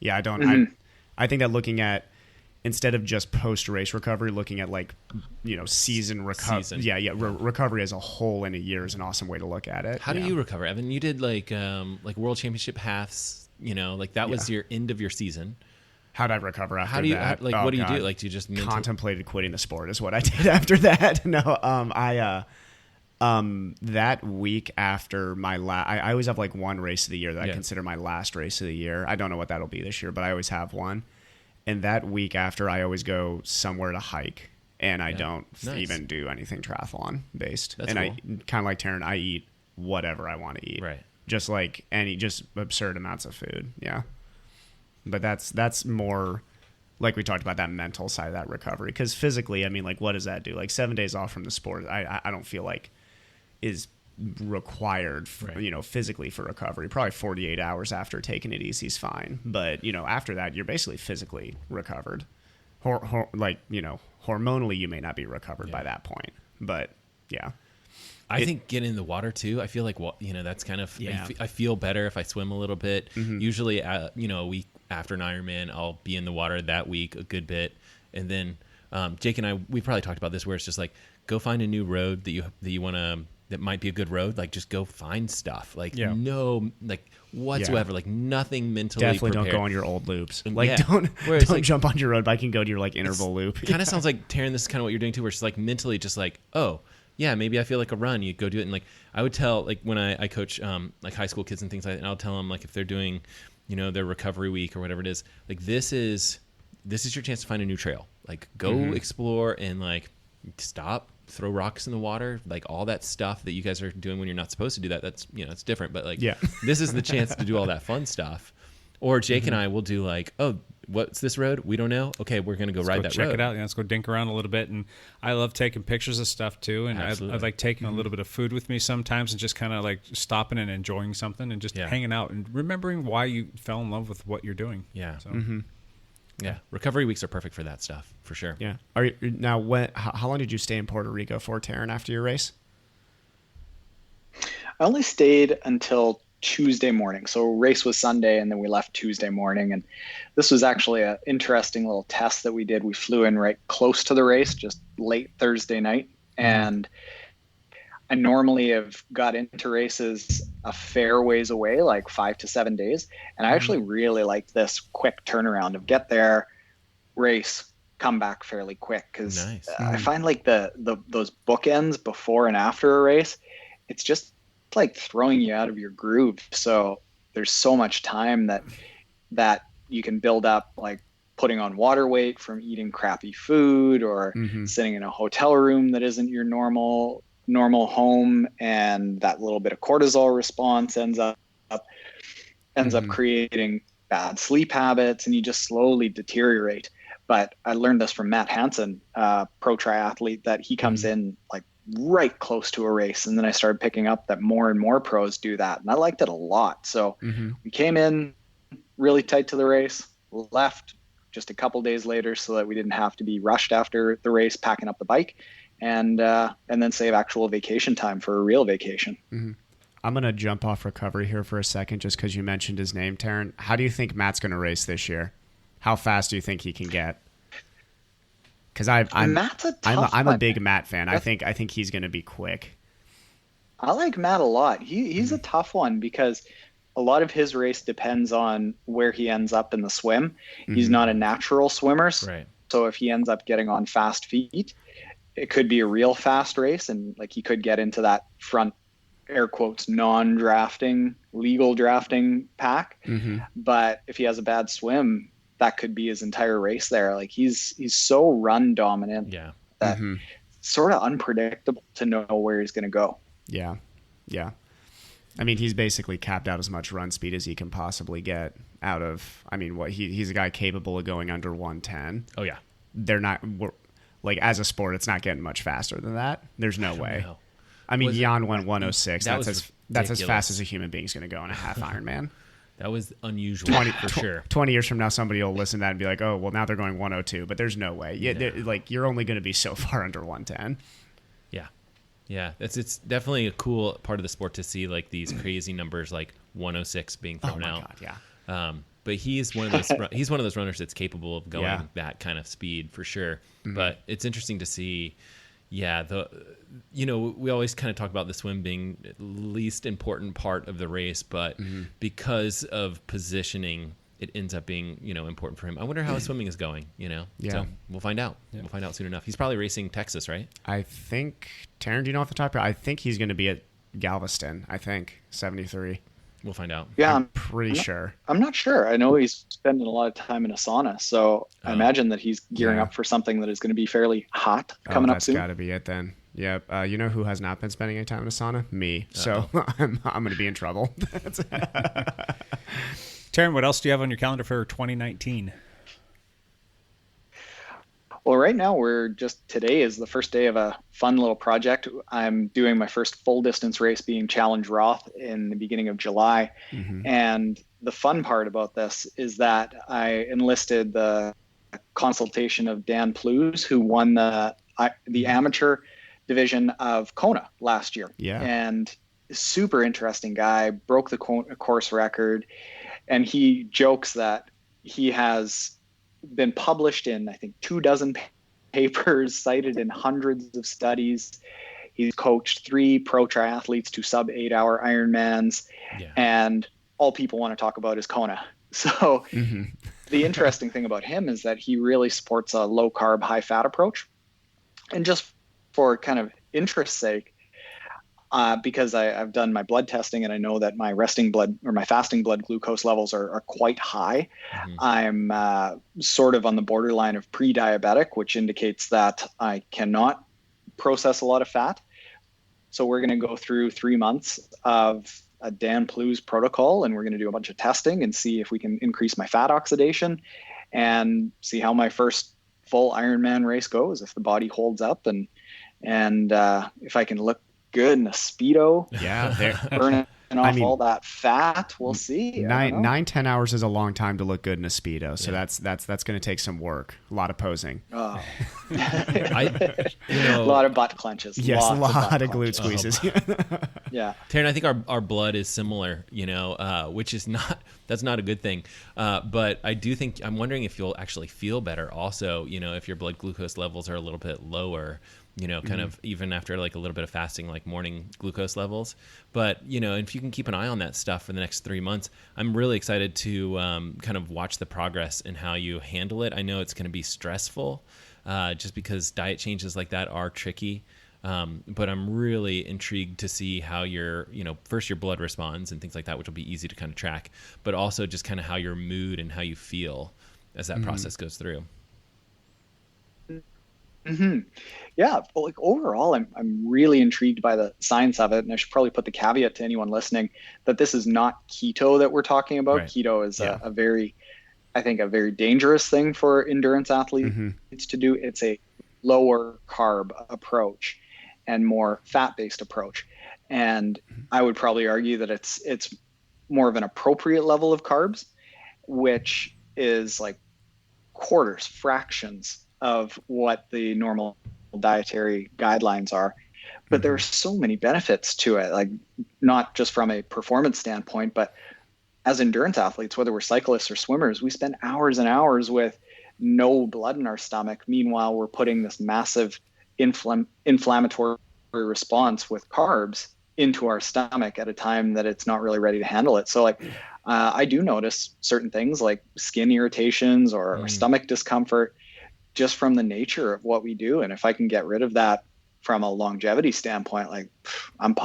I think that looking at, instead of just post-race recovery, looking at like, season recovery. Recovery as a whole in a year is an awesome way to look at it. How do you recover, Evan? You did like World Championship halves, that was your end of your season. How did I recover after that? What do you do? Like, do you just contemplated quitting the sport is what I did after that. No, that week after my I always have like one race of the year that I consider my last race of the year. I don't know what that'll be this year, but I always have one. And that week after, I always go somewhere to hike, and I don't even do anything triathlon based. That's cool. I kind of like Taren, I eat whatever I want to eat. Right. Just like just absurd amounts of food. Yeah. But that's more like we talked about, that mental side of that recovery. Because physically, I mean, like, what does that do? Like 7 days off from the sport, I don't feel like is required for, physically for recovery. Probably 48 hours after taking it easy is fine. But, after that, you're basically physically recovered. Hormonally, you may not be recovered by that point. But yeah. I think getting in the water too. I feel like that's kind of. Yeah. I feel better if I swim a little bit. Usually, a week after an Ironman, I'll be in the water that week a good bit, and then Jake and I, we probably talked about this, where it's just like go find a new road that you want to. That might be a good road. Like just go find stuff. Like no, like whatsoever. Like nothing mentally. Definitely prepared. don't go on your old loops. Like Whereas, don't jump on your road bike and go to your like interval loop. Kind of sounds like Taren. This is kind of what you're doing too, where it's like mentally just like, oh yeah, maybe I feel like a run. You go do it, and like I would tell, like when I coach like high school kids and things like that, and I'll tell them like if they're doing, their recovery week or whatever it is, like this is your chance to find a new trail. Like go explore and like stop. Throw rocks in the water, like all that stuff that you guys are doing when you're not supposed to do that. That's it's different, but like this is the chance to do all that fun stuff. Or Jake and I will do like, oh, what's this road? We don't know. Okay, we're gonna go ride that road. Check it out. Let's go dink around a little bit. And I love taking pictures of stuff too. And I like taking a little bit of food with me sometimes and just kind of like stopping and enjoying something and just hanging out and remembering why you fell in love with what you're doing. Yeah. So. Yeah, recovery weeks are perfect for that stuff, for sure. Yeah. How long did you stay in Puerto Rico for, Taren, after your race? I only stayed until Tuesday morning. So race was Sunday, and then we left Tuesday morning. And this was actually an interesting little test that we did. We flew in right close to the race, just late Thursday night. And I normally have got into races a fair ways away, like 5 to 7 days. And I actually really like this quick turnaround of get there, race, come back fairly quick. Because I find like those bookends before and after a race, it's just like throwing you out of your groove. So there's so much time that you can build up, like putting on water weight from eating crappy food or sitting in a hotel room that isn't your normal home, and that little bit of cortisol response ends up creating bad sleep habits, and you just slowly deteriorate. But I learned this from Matt Hansen, pro triathlete, that he comes in like right close to a race, and then I started picking up that more and more pros do that, and I liked it a lot. So we came in really tight to the race, left just a couple days later so that we didn't have to be rushed after the race packing up the bike, and then save actual vacation time for a real vacation. I'm going to jump off recovery here for a second just because you mentioned his name, Taren. How do you think Matt's going to race this year? How fast do you think he can get? Because I'm a big Matt fan. I think he's going to be quick. I like Matt a lot. He's a tough one because a lot of his race depends on where he ends up in the swim. He's not a natural swimmer. Right. So if he ends up getting on fast feet, it could be a real fast race, and like he could get into that front, air quotes, non-drafting, legal drafting pack. But if he has a bad swim, that could be his entire race there. Like he's so run dominant that sort of unpredictable to know where he's going to go. Yeah. I mean, he's basically capped out as much run speed as he can possibly get out of. I mean, he's a guy capable of going under 110. Oh yeah. They're not. Like, as a sport, it's not getting much faster than that. There's no way. Know. I mean, Jan went 106. That's as fast as a human being's going to go in a half Ironman. That was unusual for sure. 20 years from now, somebody will listen to that and be like, oh, well, now they're going 102. But there's no way. Like, you're only going to be so far under 110. Yeah. It's definitely a cool part of the sport to see, like, these crazy numbers like 106 being thrown out. God, yeah. But he's one of those runners that's capable of going that kind of speed for sure. But it's interesting to see. Yeah, we always kind of talk about the swim being the least important part of the race, but because of positioning, it ends up being important for him. I wonder how his swimming is going. So we'll find out. Yeah. We'll find out soon enough. He's probably racing Texas, right? I think Taren. Do you know off the top? I think he's going to be at Galveston. I think 73. We'll find out. Yeah, I'm pretty sure. I'm not sure. I know he's spending a lot of time in a sauna, so I imagine that he's gearing up for something that is going to be fairly hot coming up soon. That's got to be it then. Yeah. You know who has not been spending any time in a sauna? Me. So I'm going to be in trouble. Taren, what else do you have on your calendar for 2019? Well, right now today is the first day of a fun little project. I'm doing my first full distance race being Challenge Roth in the beginning of July. And the fun part about this is that I enlisted the consultation of Dan Plews, who won the amateur division of Kona last year. Yeah. And super interesting guy, broke the course record. And he jokes that he has been published in, I think, 24 papers, cited in hundreds of studies. He's coached 3 pro triathletes to sub 8-hour Ironmans. Yeah. And all people want to talk about is Kona. So the interesting thing about him is that he really supports a low carb, high fat approach. And just for kind of interest's sake, because I've done my blood testing and I know that my resting blood or my fasting blood glucose levels are quite high. I'm sort of on the borderline of pre-diabetic, which indicates that I cannot process a lot of fat. So we're going to go through 3 months of a Dan Plews protocol, and we're going to do a bunch of testing and see if we can increase my fat oxidation and see how my first full Ironman race goes, if the body holds up, and if I can look good in a Speedo. Yeah, burning off all that fat. We'll see. 9-10 hours is a long time to look good in a Speedo, so that's going to take some work. A lot of posing. Oh. A lot of butt clenches. Yes, a lot of glute squeezes. Yeah. Taren, I think our blood is similar, which is that's not a good thing. But I do think, I'm wondering if you'll actually feel better also, if your blood glucose levels are a little bit lower, kind of even after like a little bit of fasting, like morning glucose levels. But, if you can keep an eye on that stuff for the next 3 months, I'm really excited to kind of watch the progress and how you handle it. I know it's going to be stressful just because diet changes like that are tricky. But I'm really intrigued to see how first your blood responds and things like that, which will be easy to kind of track, but also just kind of how your mood and how you feel as that process goes through. Yeah, but like overall, I'm really intrigued by the science of it, and I should probably put the caveat to anyone listening that this is not keto that we're talking about. Right. Keto is a very dangerous thing for endurance athletes to do. It's a lower carb approach and more fat-based approach, and I would probably argue that it's more of an appropriate level of carbs, which is like quarters, fractions of what the normal dietary guidelines are. But there are so many benefits to it, like not just from a performance standpoint, but as endurance athletes, whether we're cyclists or swimmers, we spend hours and hours with no blood in our stomach. Meanwhile, we're putting this massive inflammatory response with carbs into our stomach at a time that it's not really ready to handle it. So like I do notice certain things like skin irritations or stomach discomfort just from the nature of what we do. And if I can get rid of that from a longevity standpoint, like I'm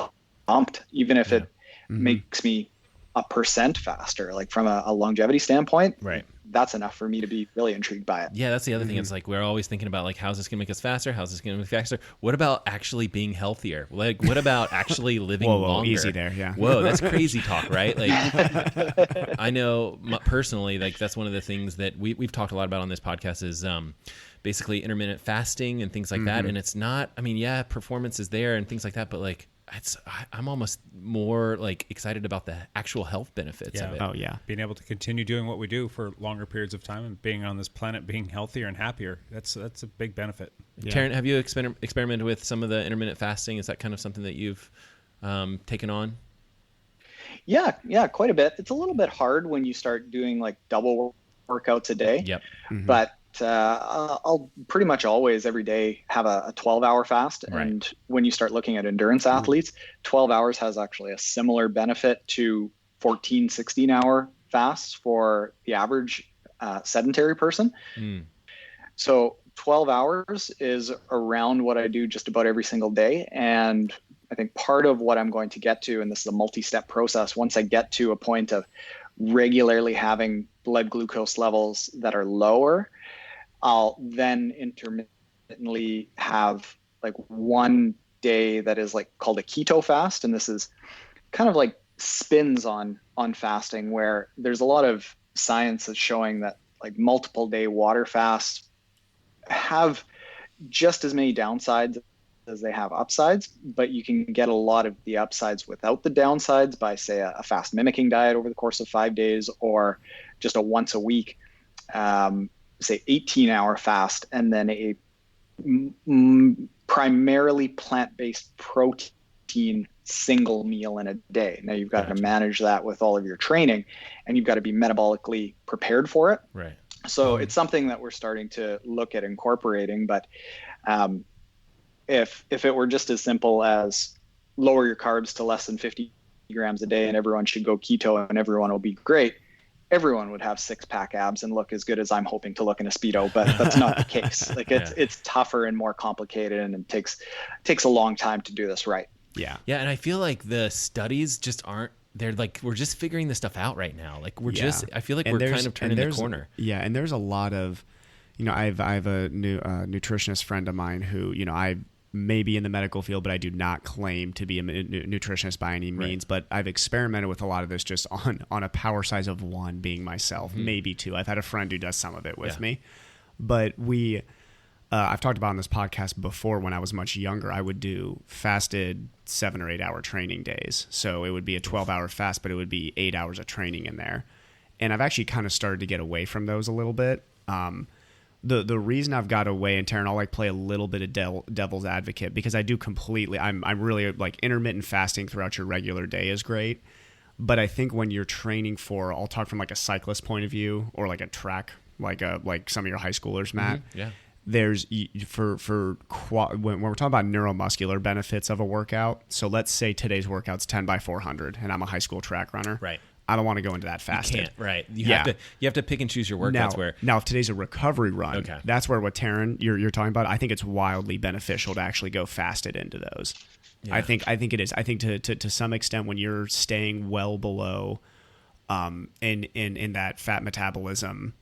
pumped, even if it makes me 1% faster, like from a longevity standpoint, right? That's enough for me to be really intrigued by it. Yeah, that's the other thing. It's like we're always thinking about like, how's this gonna make us faster? How's this gonna make us faster? What about actually being healthier? Like, what about actually living longer? Easy there, yeah. Whoa, that's crazy talk, right? Like, I know personally, like that's one of the things that we've talked a lot about on this podcast is basically intermittent fasting and things like that. And it's not, I mean, yeah, performance is there and things like that, but like I'm almost more like excited about the actual health benefits of it. Oh yeah. Being able to continue doing what we do for longer periods of time and being on this planet, being healthier and happier. That's a big benefit. Yeah. Taren, have you experimented with some of the intermittent fasting? Is that kind of something that you've taken on? Yeah, quite a bit. It's a little bit hard when you start doing like double workouts a day. Yep. But I'll pretty much always every day have a 12-hour fast. Right. And when you start looking at endurance athletes, 12 hours has actually a similar benefit to 14, 16-hour fasts for the average sedentary person. So 12 hours is around what I do just about every single day. And I think part of what I'm going to get to, and this is a multi-step process, once I get to a point of regularly having blood glucose levels that are lower, I'll then intermittently have like one day that is like called a keto fast. And this is kind of like spins on fasting, where there's a lot of science that's showing that like multiple day water fasts have just as many downsides as they have upsides, but you can get a lot of the upsides without the downsides by, say, a fast mimicking diet over the course of 5 days, or just a once a week, say 18-hour fast, and then primarily plant-based protein single meal in a day. Now you've got to manage that with all of your training, and you've got to be metabolically prepared for it. Right. So it's something that we're starting to look at incorporating. But if it were just as simple as lower your carbs to less than 50 grams a day and everyone should go keto and everyone will be great, everyone would have 6-pack abs and look as good as I'm hoping to look in a Speedo, but that's not the case. Like it's tougher and more complicated, and it takes a long time to do this right. Yeah. Yeah. And I feel like the studies just aren't, they're like, we're just figuring this stuff out right now. Like I feel like we're kind of turning the corner. Yeah. And there's a lot of, I have a new nutritionist friend of mine who, I may be in the medical field, but I do not claim to be a nutritionist by any means. But I've experimented with a lot of this just on a power size of 1 being myself, maybe 2. I've had a friend who does some of it with me. But I've talked about on this podcast before, when I was much younger, I would do fasted 7 or 8 hour training days. So it would be a 12-hour fast, but it would be 8 hours of training in there. And I've actually kind of started to get away from those a little bit. The reason I've got away, and Taren, I'll play a little bit of devil's advocate, because I do I'm really like, intermittent fasting throughout your regular day is great. But I think when you're training for, I'll talk from like a cyclist point of view, or like a track, like some of your high schoolers, Matt. Yeah. There's when we're talking about neuromuscular benefits of a workout. So let's say today's workout's 10 by 400 and I'm a high school track runner. Right. I don't want to go into that fasted. You can't, right. You have to pick and choose your workouts. Now, if today's a recovery run, that's where what Taren you're talking about, I think it's wildly beneficial to actually go fasted into those. Yeah. I think it is. I think to some extent, when you're staying well below in that fat metabolism,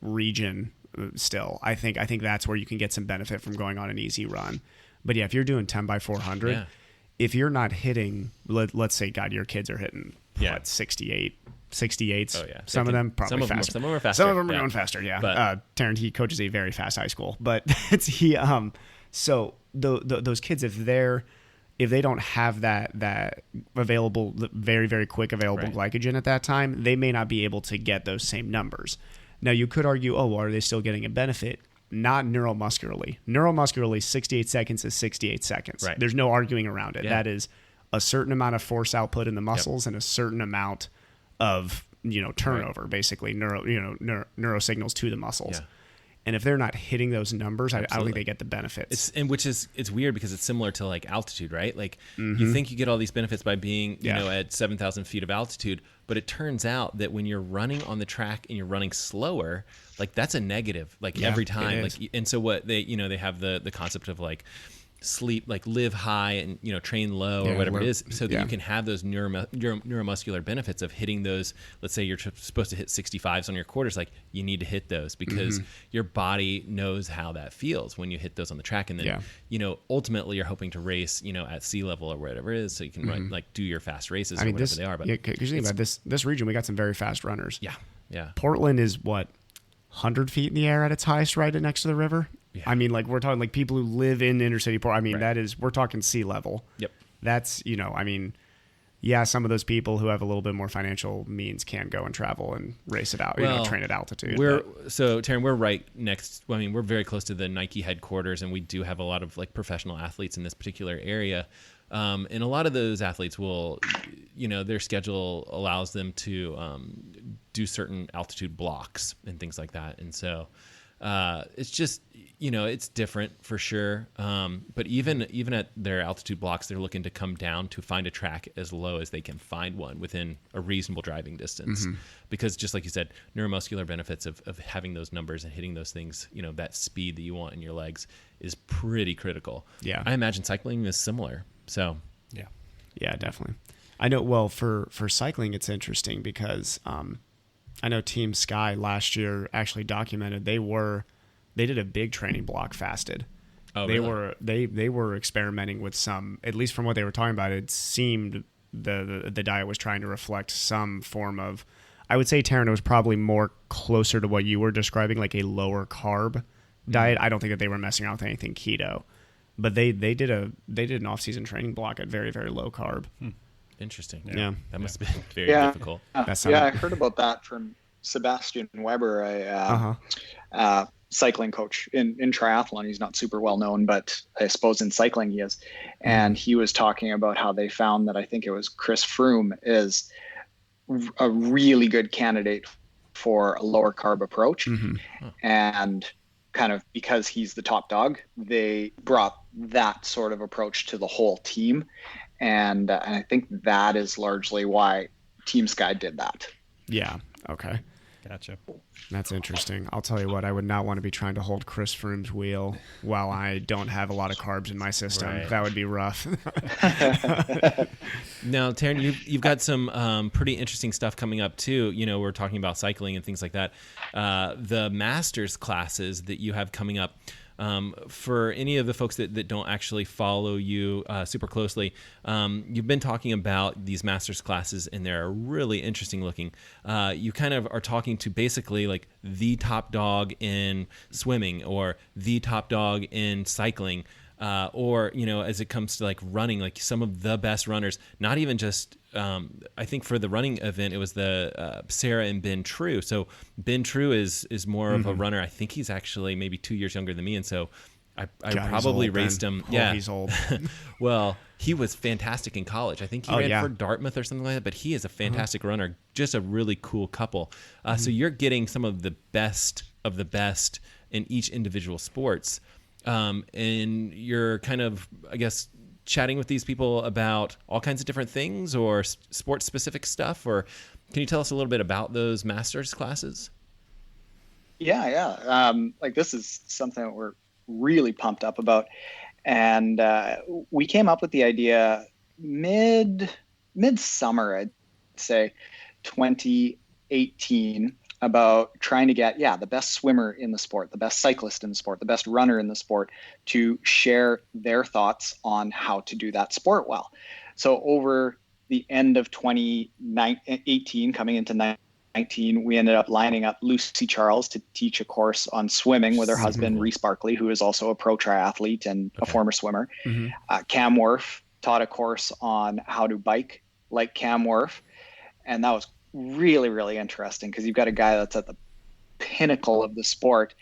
region still, I think that's where you can get some benefit from going on an easy run. But yeah, if you're doing 10 by 400, if you're not hitting, let's say, God, your kids are hitting 68s. Oh, yeah. Some of them probably faster. Some of them are faster. Some of them are going faster. Yeah. But, Taren, he coaches a very fast high school, but so those kids, if they don't have that available, very, very quick available glycogen at that time, they may not be able to get those same numbers. Now you could argue, are they still getting a benefit? Not neuromuscularly. Neuromuscularly, 68 seconds is 68 seconds. Right. There's no arguing around it. Yeah. That is a certain amount of force output in the muscles and a certain amount of turnover, basically neurosignals to the muscles. Yeah. And if they're not hitting those numbers, I don't think they get the benefits. It's weird because it's similar to like altitude, right? Like you think you get all these benefits by being at 7,000 feet of altitude, but it turns out that when you're running on the track and you're running slower, like that's a negative, like every time. Like, and so what they have the concept of like sleep, like live high and train low or whatever it is, so that you can have those neuromuscular benefits of hitting those. Let's say you're supposed to hit 65s on your quarters, like you need to hit those because your body knows how that feels when you hit those on the track. And then ultimately you're hoping to race at sea level or whatever it is, so you can run, like do your fast races or whatever they are. But because you think about this region, we got some very fast runners. Yeah. Portland is 100 feet in the air at its highest, right next to the river. Yeah. I mean, like we're talking like people who live in inner city Portland. I mean, we're talking sea level. Yep. That's, some of those people who have a little bit more financial means can go and travel and race it out, train at altitude. So Taren, we're right next. Well, I mean, we're very close to the Nike headquarters, and we do have a lot of like professional athletes in this particular area. And a lot of those athletes will, their schedule allows them to do certain altitude blocks and things like that. And so it's just, it's different for sure. But even at their altitude blocks, they're looking to come down to find a track as low as they can find one within a reasonable driving distance. Because just like you said, neuromuscular benefits of having those numbers and hitting those things, that speed that you want in your legs is pretty critical. Yeah. I imagine cycling is similar. So yeah, definitely. I know. Well, for cycling, it's interesting because I know Team Sky last year actually documented they did a big training block fasted. Oh, they really? they were experimenting with some, at least from what they were talking about, it seemed the diet was trying to reflect some form of, I would say, Taren, was probably more closer to what you were describing, like a lower carb diet. I don't think that they were messing around with anything keto, but they did an off-season training block at very, very low carb. Interesting. Yeah. That must have been very difficult. I heard about that from Sebastian Weber. cycling coach in triathlon. He's not super well known, but I suppose in cycling he is. And he was talking about how they found that, I think it was Chris Froome is a really good candidate for a lower carb approach. And kind of because he's the top dog, they brought that sort of approach to the whole team. And I think that is largely why Team Sky did that. Yeah. Okay. Gotcha. That's interesting. I'll tell you what, I would not want to be trying to hold Chris Froome's wheel while I don't have a lot of carbs in my system. Right. That would be rough. Now, Taren, you've got some pretty interesting stuff coming up too. You know, we're talking about cycling and things like that. The masters classes that you have coming up. For any of the folks that don't actually follow you super closely, you've been talking about these master's classes, and they're really interesting looking. You kind of are talking to basically like the top dog in swimming or the top dog in cycling, or, you know, as it comes to like running, like some of the best runners, not even just, I think for the running event, it was the Sarah and Ben True. So Ben True is more of a runner. I think he's actually maybe 2 years younger than me. And so I probably raced him. Yeah, he's old. Well, he was fantastic in college. I think he ran for Dartmouth or something like that, but he is a fantastic runner, just a really cool couple. So you're getting some of the best in each individual sports. And you're kind of, I guess, chatting with these people about all kinds of different things or sports specific stuff, or can you tell us a little bit about those master's classes? Yeah. Like this is something that we're really pumped up about. And we came up with the idea mid-summer, I'd say 2018, about trying to get, the best swimmer in the sport, the best cyclist in the sport, the best runner in the sport to share their thoughts on how to do that sport well. So over the end of 2018, coming into 2019, we ended up lining up Lucy Charles to teach a course on swimming with her husband, Reese Barkley, who is also a pro triathlete and a former swimmer. Cam Worf taught a course on how to bike like Cam Worf. And that was really, really interesting because you've got a guy that's at the pinnacle of the sport,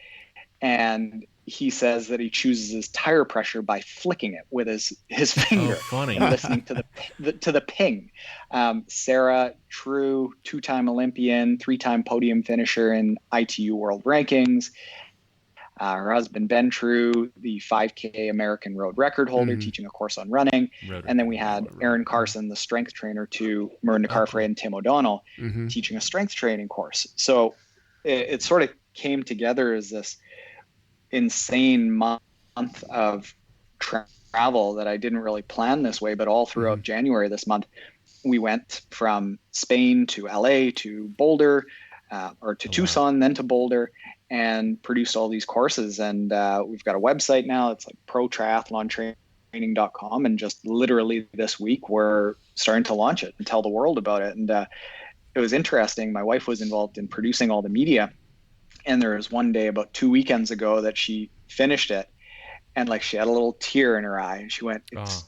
and he says that he chooses his tire pressure by flicking it with his finger. Oh, funny. And listening to the ping. Sarah True, 2-time Olympian, 3-time podium finisher in ITU World Rankings. Her husband, Ben True, the 5K American road record holder, teaching a course on running. And then we had Aaron Carson, the strength trainer to Miranda Carfrae and Tim O'Donnell, teaching a strength training course. So it sort of came together as this insane month of travel that I didn't really plan this way, but all throughout January this month, we went from Spain to LA to Boulder, or to Tucson, then to Boulder, and produced all these courses. And we've got a website now. It's like protriathlontraining.com. And just literally this week, we're starting to launch it and tell the world about it. And it was interesting. My wife was involved in producing all the media. And there was one day about 2 weekends ago that she finished it. And like she had a little tear in her eye. And she went, it's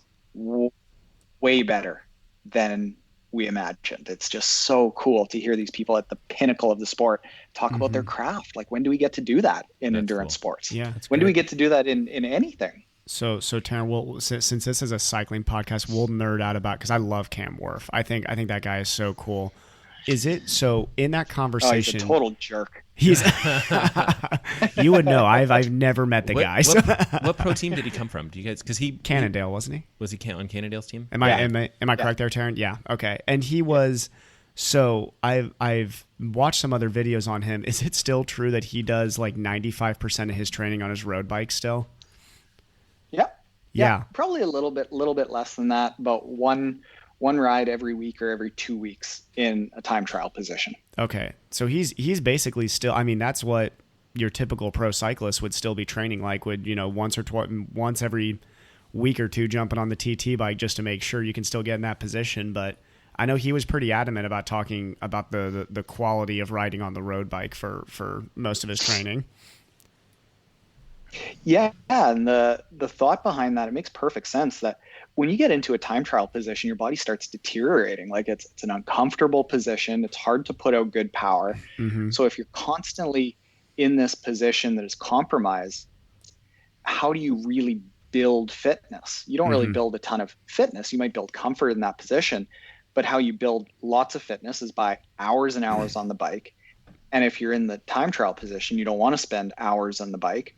way better than we imagined. It's just so cool to hear these people at the pinnacle of the sport talk about their craft. Like, when do we get to do that in endurance sports? Yeah. When do we get to do that in anything? So Taren, since this is a cycling podcast, we'll nerd out about, because I love Cam Worf. I think that guy is so cool. Is it so in that conversation? He's a total jerk. He's you would know. I've never met the guy. So. What pro team did he come from? Do you guys? Because Cannondale, wasn't he? Was he on Cannondale's team? Am I correct there, Taren? Yeah. Okay. And he was. So I've watched some other videos on him. Is it still true that he does like 95% of his training on his road bike still? Yeah. Probably a little bit less than that. About one ride every week or every 2 weeks in a time trial position. Okay. So he's basically still, I mean, that's what your typical pro cyclist would still be training like, would, once every week or two jumping on the TT bike just to make sure you can still get in that position. But I know he was pretty adamant about talking about the quality of riding on the road bike for most of his training. Yeah, and the thought behind that, it makes perfect sense that when you get into a time trial position, your body starts deteriorating. Like it's an uncomfortable position. It's hard to put out good power. So if you're constantly in this position that is compromised, how do you really build fitness? You don't really build a ton of fitness. You might build comfort in that position, but how you build lots of fitness is by hours and hours on the bike. And if you're in the time trial position, you don't want to spend hours on the bike.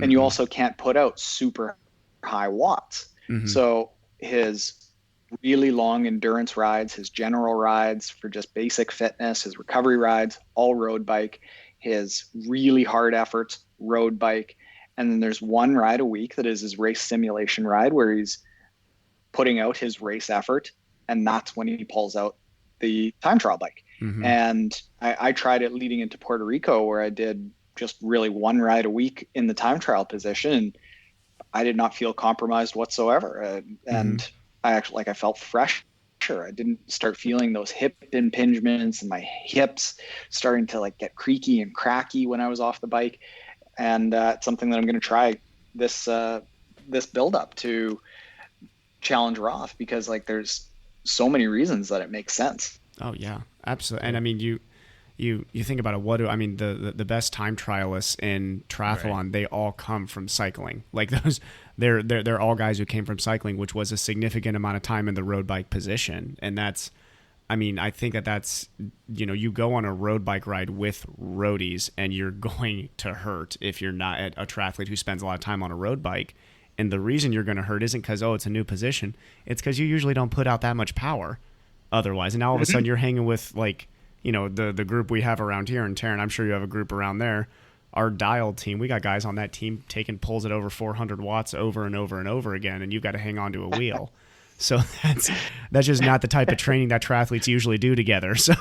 And you also can't put out super high watts. So his really long endurance rides, his general rides for just basic fitness, his recovery rides, all road bike, his really hard efforts, road bike. And then there's one ride a week that is his race simulation ride where he's putting out his race effort. And that's when he pulls out the time trial bike. And I tried it leading into Puerto Rico where I did just really one ride a week in the time trial position. And I did not feel compromised whatsoever. And I felt fresh. I didn't start feeling those hip impingements and my hips starting to like get creaky and cracky when I was off the bike. And it's something that I'm going to try this build up to challenge Roth, because like there's so many reasons that it makes sense. Oh yeah, absolutely. And I mean, you think about it. The best time trialists in triathlon, they all come from cycling. Like those, they're all guys who came from cycling, which was a significant amount of time in the road bike position. And that's, I think that's, you go on a road bike ride with roadies and you're going to hurt if you're not a triathlete who spends a lot of time on a road bike. And the reason you're going to hurt isn't because, it's a new position. It's because you usually don't put out that much power otherwise. And now all of a sudden you're hanging with like, the group we have around here in Taren. I'm sure you have a group around there. Our dialed team, we got guys on that team taking pulls at over 400 watts over and over and over again, and you've got to hang on to a wheel. So that's just not the type of training that triathletes usually do together. So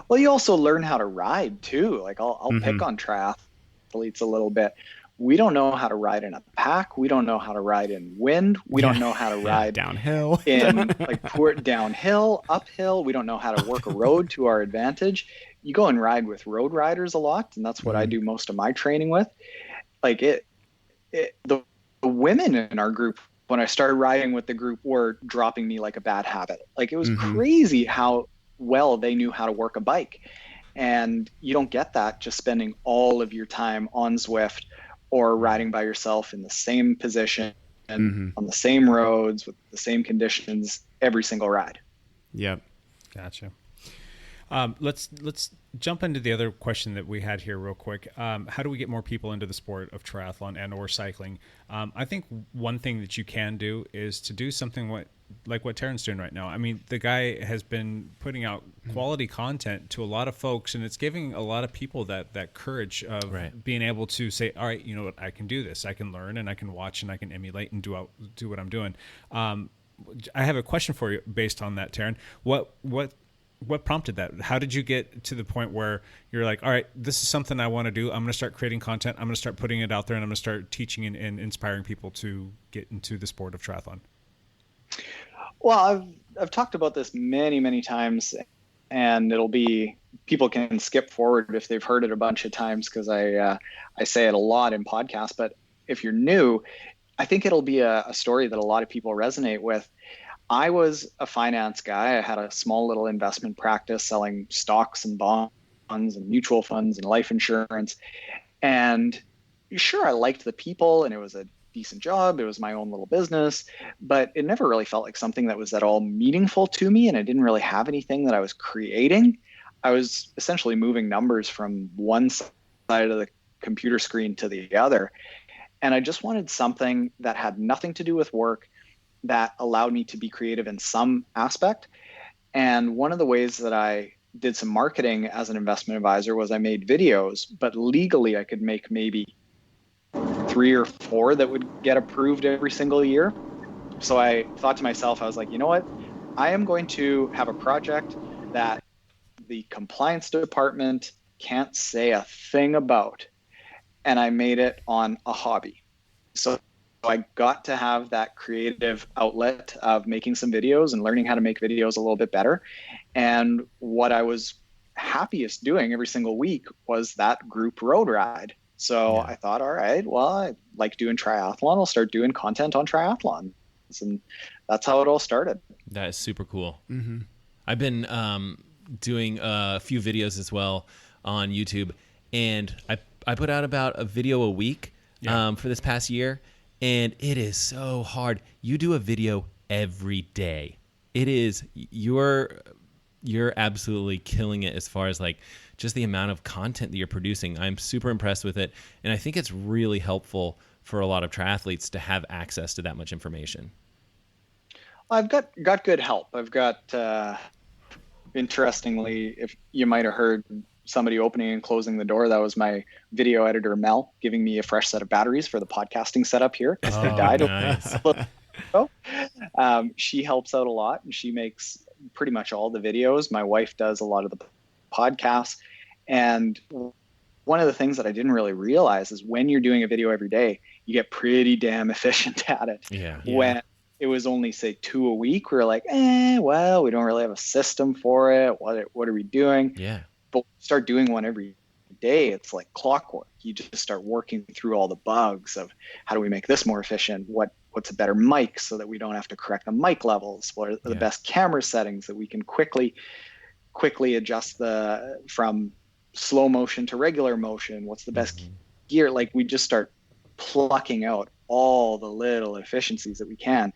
well, you also learn how to ride too. Like I'll pick on triathletes a little bit. We don't know how to ride in a pack. We don't know how to ride in wind. We don't know how to ride downhill, in like downhill, uphill. We don't know how to work a road to our advantage. You go and ride with road riders a lot, and that's what I do most of my training with. Like the women in our group, when I started riding with the group, were dropping me like a bad habit. Like it was crazy how well they knew how to work a bike. And you don't get that just spending all of your time on Zwift or riding by yourself in the same position and on the same roads with the same conditions every single ride. Yep. Gotcha. Let's jump into the other question that we had here real quick. How do we get more people into the sport of triathlon and or cycling? I think one thing that you can do is to do something like what Taren's doing right now. I mean, the guy has been putting out quality content to a lot of folks, and it's giving a lot of people that courage of being able to say, all right, you know what, I can do this. I can learn and I can watch and I can emulate and do what I'm doing. I have a question for you based on that, Taren. What prompted that? How did you get to the point where you're like, all right, this is something I want to do. I'm going to start creating content. I'm going to start putting it out there, and I'm going to start teaching and inspiring people to get into the sport of triathlon. Well, I've talked about this many, many times, and people can skip forward if they've heard it a bunch of times because I say it a lot in podcasts. But if you're new, I think it'll be a story that a lot of people resonate with. I was a finance guy. I had a small little investment practice selling stocks and bonds and mutual funds and life insurance. And sure, I liked the people and it was a decent job. It was my own little business, but it never really felt like something that was at all meaningful to me. And I didn't really have anything that I was creating. I was essentially moving numbers from one side of the computer screen to the other. And I just wanted something that had nothing to do with work, that allowed me to be creative in some aspect. And one of the ways that I did some marketing as an investment advisor was I made videos, but legally I could make maybe 3 or 4 that would get approved every single year. So I thought to myself, I was like, you know what? I am going to have a project that the compliance department can't say a thing about. And I made it on a hobby. So I got to have that creative outlet of making some videos and learning how to make videos a little bit better. And what I was happiest doing every single week was that group road ride. So I thought, all right, well, I like doing triathlon. I'll start doing content on triathlon. And that's how it all started. That is super cool. I've been doing a few videos as well on YouTube. and I put out about a video a week for this past year, and it is so hard. You do a video every day. It is you're absolutely killing it as far as like just the amount of content that you're producing. I'm super impressed with it, and I think it's really helpful for a lot of triathletes to have access to that much information. I've got good help. I've got, interestingly, if you might have heard somebody opening and closing the door, that was my video editor, Mel, giving me a fresh set of batteries for the podcasting setup here because they died. Nice. She helps out a lot, and she makes pretty much all the videos. My wife does a lot of the podcasts. And one of the things that I didn't really realize is when you're doing a video every day, you get pretty damn efficient at it. Yeah. When it was only, say, 2 a week, we were like, well, we don't really have a system for it. What are we doing? Yeah. But start doing one every day, it's like clockwork. You just start working through all the bugs of how do we make this more efficient? What's a better mic so that we don't have to correct the mic levels? What are the best camera settings that we can quickly adjust from slow motion to regular motion? What's the best gear? Like, we just start plucking out all the little efficiencies that we can.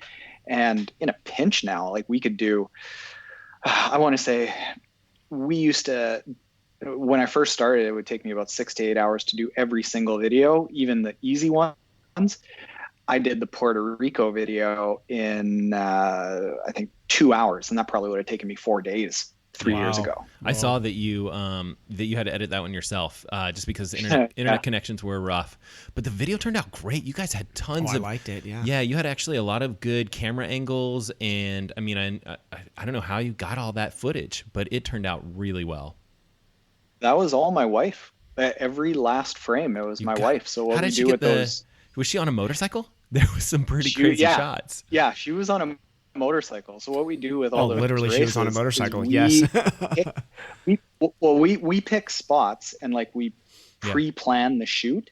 And in a pinch now, like, we could do, I want to say, we used to, when I first started, it would take me about 6 to 8 hours to do every single video, even the easy ones. I did the Puerto Rico video in, I think, 2 hours, and that probably would have taken me 4 days. 3 years ago. I saw that you had to edit that one yourself, just because internet connections were rough. But the video turned out great. You guys had tons of. I liked it. Yeah. Yeah, you had actually a lot of good camera angles, and I mean, I don't know how you got all that footage, but it turned out really well. That was all my wife. Every last frame, it was my wife. So what we do with those? Was she on a motorcycle? There was some pretty crazy shots. Yeah, she was on a motorcycle. So what we do with all those literally races, she was on a motorcycle. Yes. we pick spots, and like we pre-plan the shoot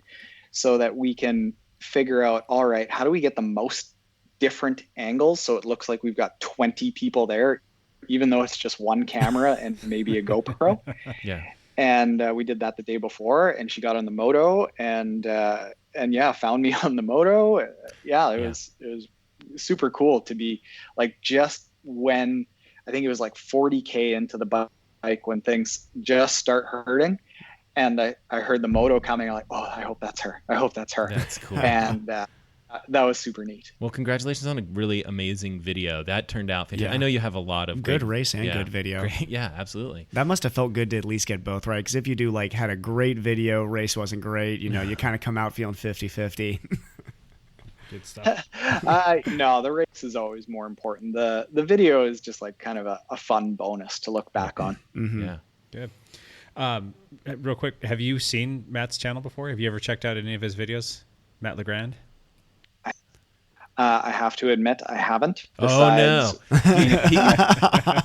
so that we can figure out, all right, how do we get the most different angles so it looks like we've got 20 people there, even though it's just one camera and maybe a GoPro. Yeah. And we did that the day before, and she got on the moto and found me on the moto. It was super cool to be like, just when I think it was like 40K into the bike when things just start hurting, and I heard the moto coming. I'm like, oh, I hope that's her. That's cool. And that was super neat. Well, congratulations on a really amazing video. That turned out fantastic. I know you have a lot of good race and good video. Great, yeah, absolutely. That must have felt good to at least get both right, because if you do like had a great video, race wasn't great, you kind of come out feeling 50-50. Good stuff. No, the race is always more important. The video is just like kind of a fun bonus to look back on. Mm-hmm. Yeah, good. Real quick, have you seen Matt's channel before? Have you ever checked out any of his videos? Matt Legrand? I have to admit, I haven't. Besides,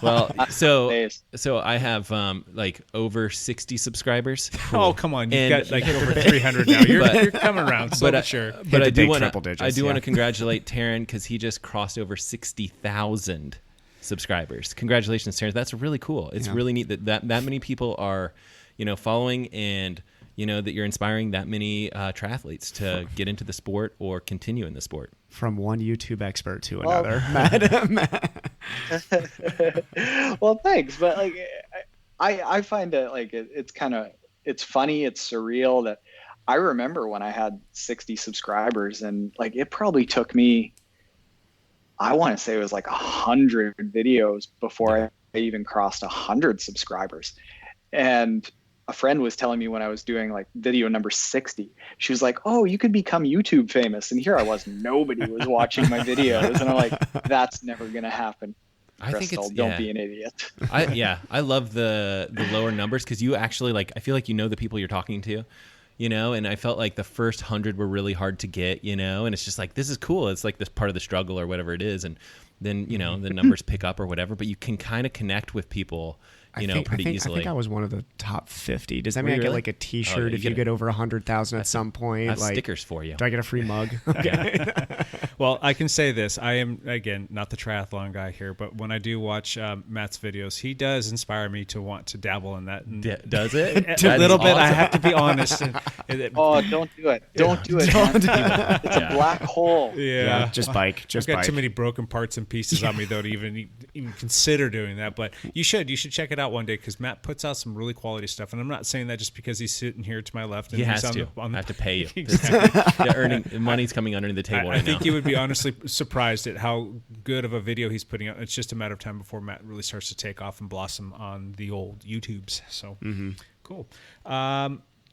well, so I have like over 60 subscribers. Cool. Oh, come on! You've got like over 300 now. You're coming around, so sure. But I do want to congratulate Taren, because he just crossed over 60,000 subscribers. Congratulations, Taren! That's really cool. It's really neat that many people are, following, and that you're inspiring that many triathletes to get into the sport or continue in the sport. From one YouTube expert to another. Well, thanks. But like, I find it like it's funny, it's surreal that I remember when I had 60 subscribers, and like it probably took me, I want to say it was like 100 videos before I even crossed 100 subscribers. And a friend was telling me when I was doing like video number 60, she was like, oh, you could become YouTube famous. And here I was, nobody was watching my videos. And I'm like, that's never going to happen. Crystal, don't be an idiot. I love the lower numbers, because you actually I feel like the people you're talking to, and I felt like the first 100 were really hard to get, and it's just like, this is cool. It's like this part of the struggle or whatever it is. And then, the numbers pick up or whatever, but you can kind of connect with people pretty easily. I think I was one of the top 50. Does that mean I get like a T-shirt if you get over 100,000 at some point? I have stickers for you. Do I get a free mug? Okay. Well, I can say this. I am, again, not the triathlon guy here, but when I do watch Matt's videos, he does inspire me to want to dabble in that. And Does it? a little bit. I have to be honest. Oh, don't do it. Don't do it. Man. It's a black hole. Yeah. Just bike. Just I've got bike. too many broken parts and pieces on me, though, to even consider doing that. But you should check it out one day, because Matt puts out some really quality stuff. And I'm not saying that just because he's sitting here to my left. And He has he's to. I I have to pay you. Exactly. The earning money's coming under the table I right now. think you would be honestly surprised at how good of a video he's putting out. It's just a matter of time before Matt really starts to take off and blossom on the old YouTubes. So cool.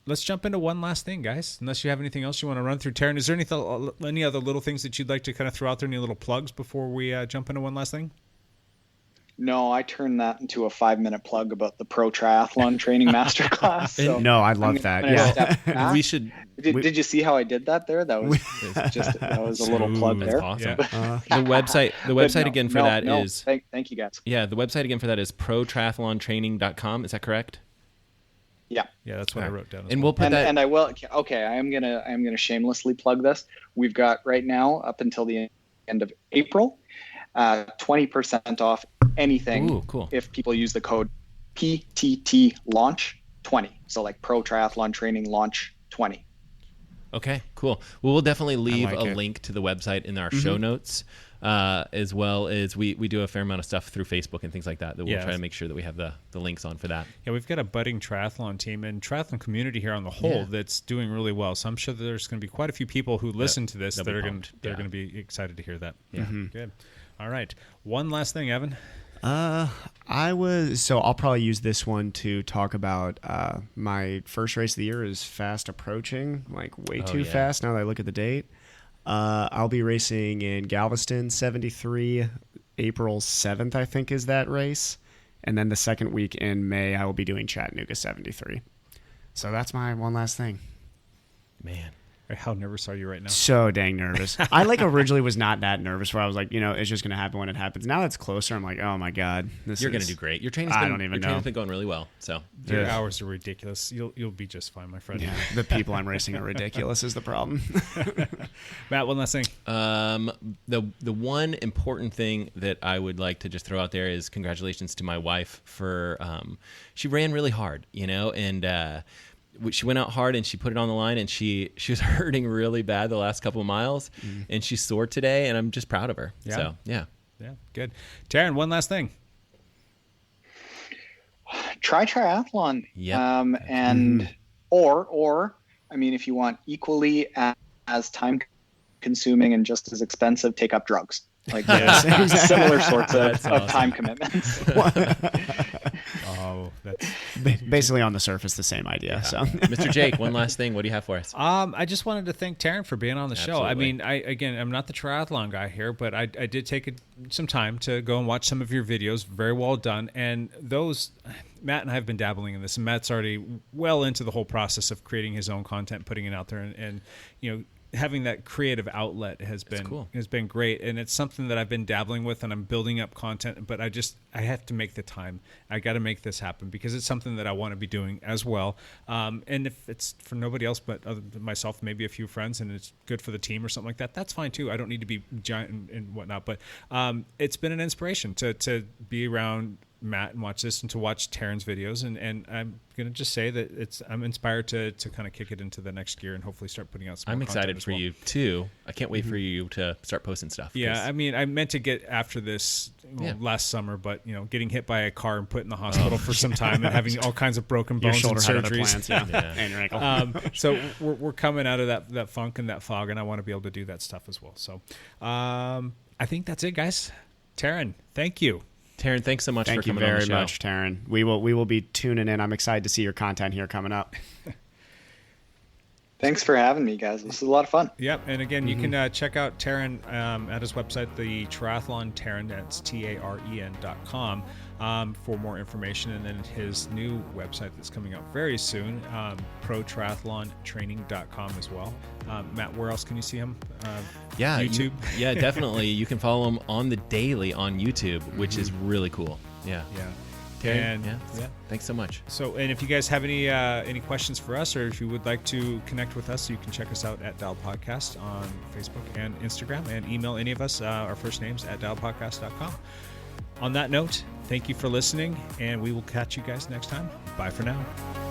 Let's jump into one last thing, guys. Unless you have anything else you want to run through, Taren, is there any other little things that you'd like to kind of throw out there? Any little plugs before we jump into one last thing? No, I turned that into a 5-minute plug about the Pro Triathlon Training Masterclass. So No, I love that. I'm gonna Yeah. step back. We should. Did you see how I did that there? That was a little plug there. Awesome. Yeah. The website But no, again for no, that no. is Thank you guys. the website again for that is protriathlontraining.com. Is that correct? Yeah. Yeah, that's what I wrote down. And we'll put that. And I will. Okay, I am gonna shamelessly plug this. We've got right now up until the end of April, 20% off anything. Ooh, cool. If people use the code PTT Launch 20. So like Pro Triathlon Training Launch 20. Okay, cool. Well, we'll definitely leave like a it. link to the website in our show notes, as well as we do a fair amount of stuff through Facebook and things like that we'll try to make sure that we have the links on for that. Yeah, we've got a budding triathlon team and triathlon community here on the whole that's doing really well. So I'm sure that there's going to be quite a few people who listen to this that are going to be excited to hear that. Yeah, good. All right, one last thing, Evan. I'll probably use this one to talk about my first race of the year is fast approaching, like way too fast now that I look at the date. I'll be racing in Galveston 73, April 7th, I think is that race. And then the second week in May, I will be doing Chattanooga 73. So that's my one last thing. Man. How nervous are you right now? So dang nervous. I originally was not that nervous, where I was like, it's just going to happen when it happens. Now that's closer, I'm like, oh my God. You're going to do great. Your training's been going really well. So your hours are ridiculous. You'll be just fine, my friend. Yeah, the people I'm racing are ridiculous is the problem. Matt, one last thing. The one important thing that I would like to just throw out there is congratulations to my wife for she ran really hard, and she went out hard and she put it on the line, and she was hurting really bad the last couple of miles, and she's sore today, and I'm just proud of her. Yeah. So yeah, good. Taren, one last thing. Try triathlon. Yep. And or I mean, if you want equally as time consuming and just as expensive, take up drugs. Like similar sorts of time commitments. That's basically on the surface the same idea. Yeah. So, Mr. Jake, one last thing. What do you have for us? I just wanted to thank Taren for being on the show. I mean, I'm not the triathlon guy here, but I did take some time to go and watch some of your videos. Very well done. And Matt and I have been dabbling in this, and Matt's already well into the whole process of creating his own content, putting it out there, and having that creative outlet has been great, and it's something that I've been dabbling with, and I'm building up content, but I have to make the time. I got to make this happen because it's something that I want to be doing as well. And if it's for nobody else but other than myself, maybe a few friends, and it's good for the team or something like that, that's fine too. I don't need to be giant and whatnot, but it's been an inspiration to be around Matt and watch this, and to watch Taren's videos, and I'm gonna just say that I'm inspired to kind of kick it into the next gear and hopefully start putting out some I'm more excited for you too. I can't wait for you to start posting stuff. Yeah, I mean, I meant to get after this last summer, but getting hit by a car and put in the hospital for some time and having all kinds of broken bones and surgeries. And your ankle. So we're coming out of that funk and that fog, and I want to be able to do that stuff as well. So I think that's it, guys. Taren, thank you. Taren, thanks so much for coming on the show. Thank you very much, Taren. We will be tuning in. I'm excited to see your content here coming up. Thanks for having me, guys. This is a lot of fun. Yep, and again, you can check out Taren at his website, the Triathlon Taren, that's TAREN.com, for more information, and then his new website that's coming out very soon, protriathlontraining.com as well. Matt, where else can you see him? YouTube? Definitely. You can follow him on the daily on YouTube, which is really cool. Yeah. Taren, yeah. Thanks so much. So, and if you guys have any questions for us, or if you would like to connect with us, you can check us out at Dial Podcast on Facebook and Instagram, and email any of us our first names at dialpodcast.com. On that note, thank you for listening, and we will catch you guys next time. Bye for now.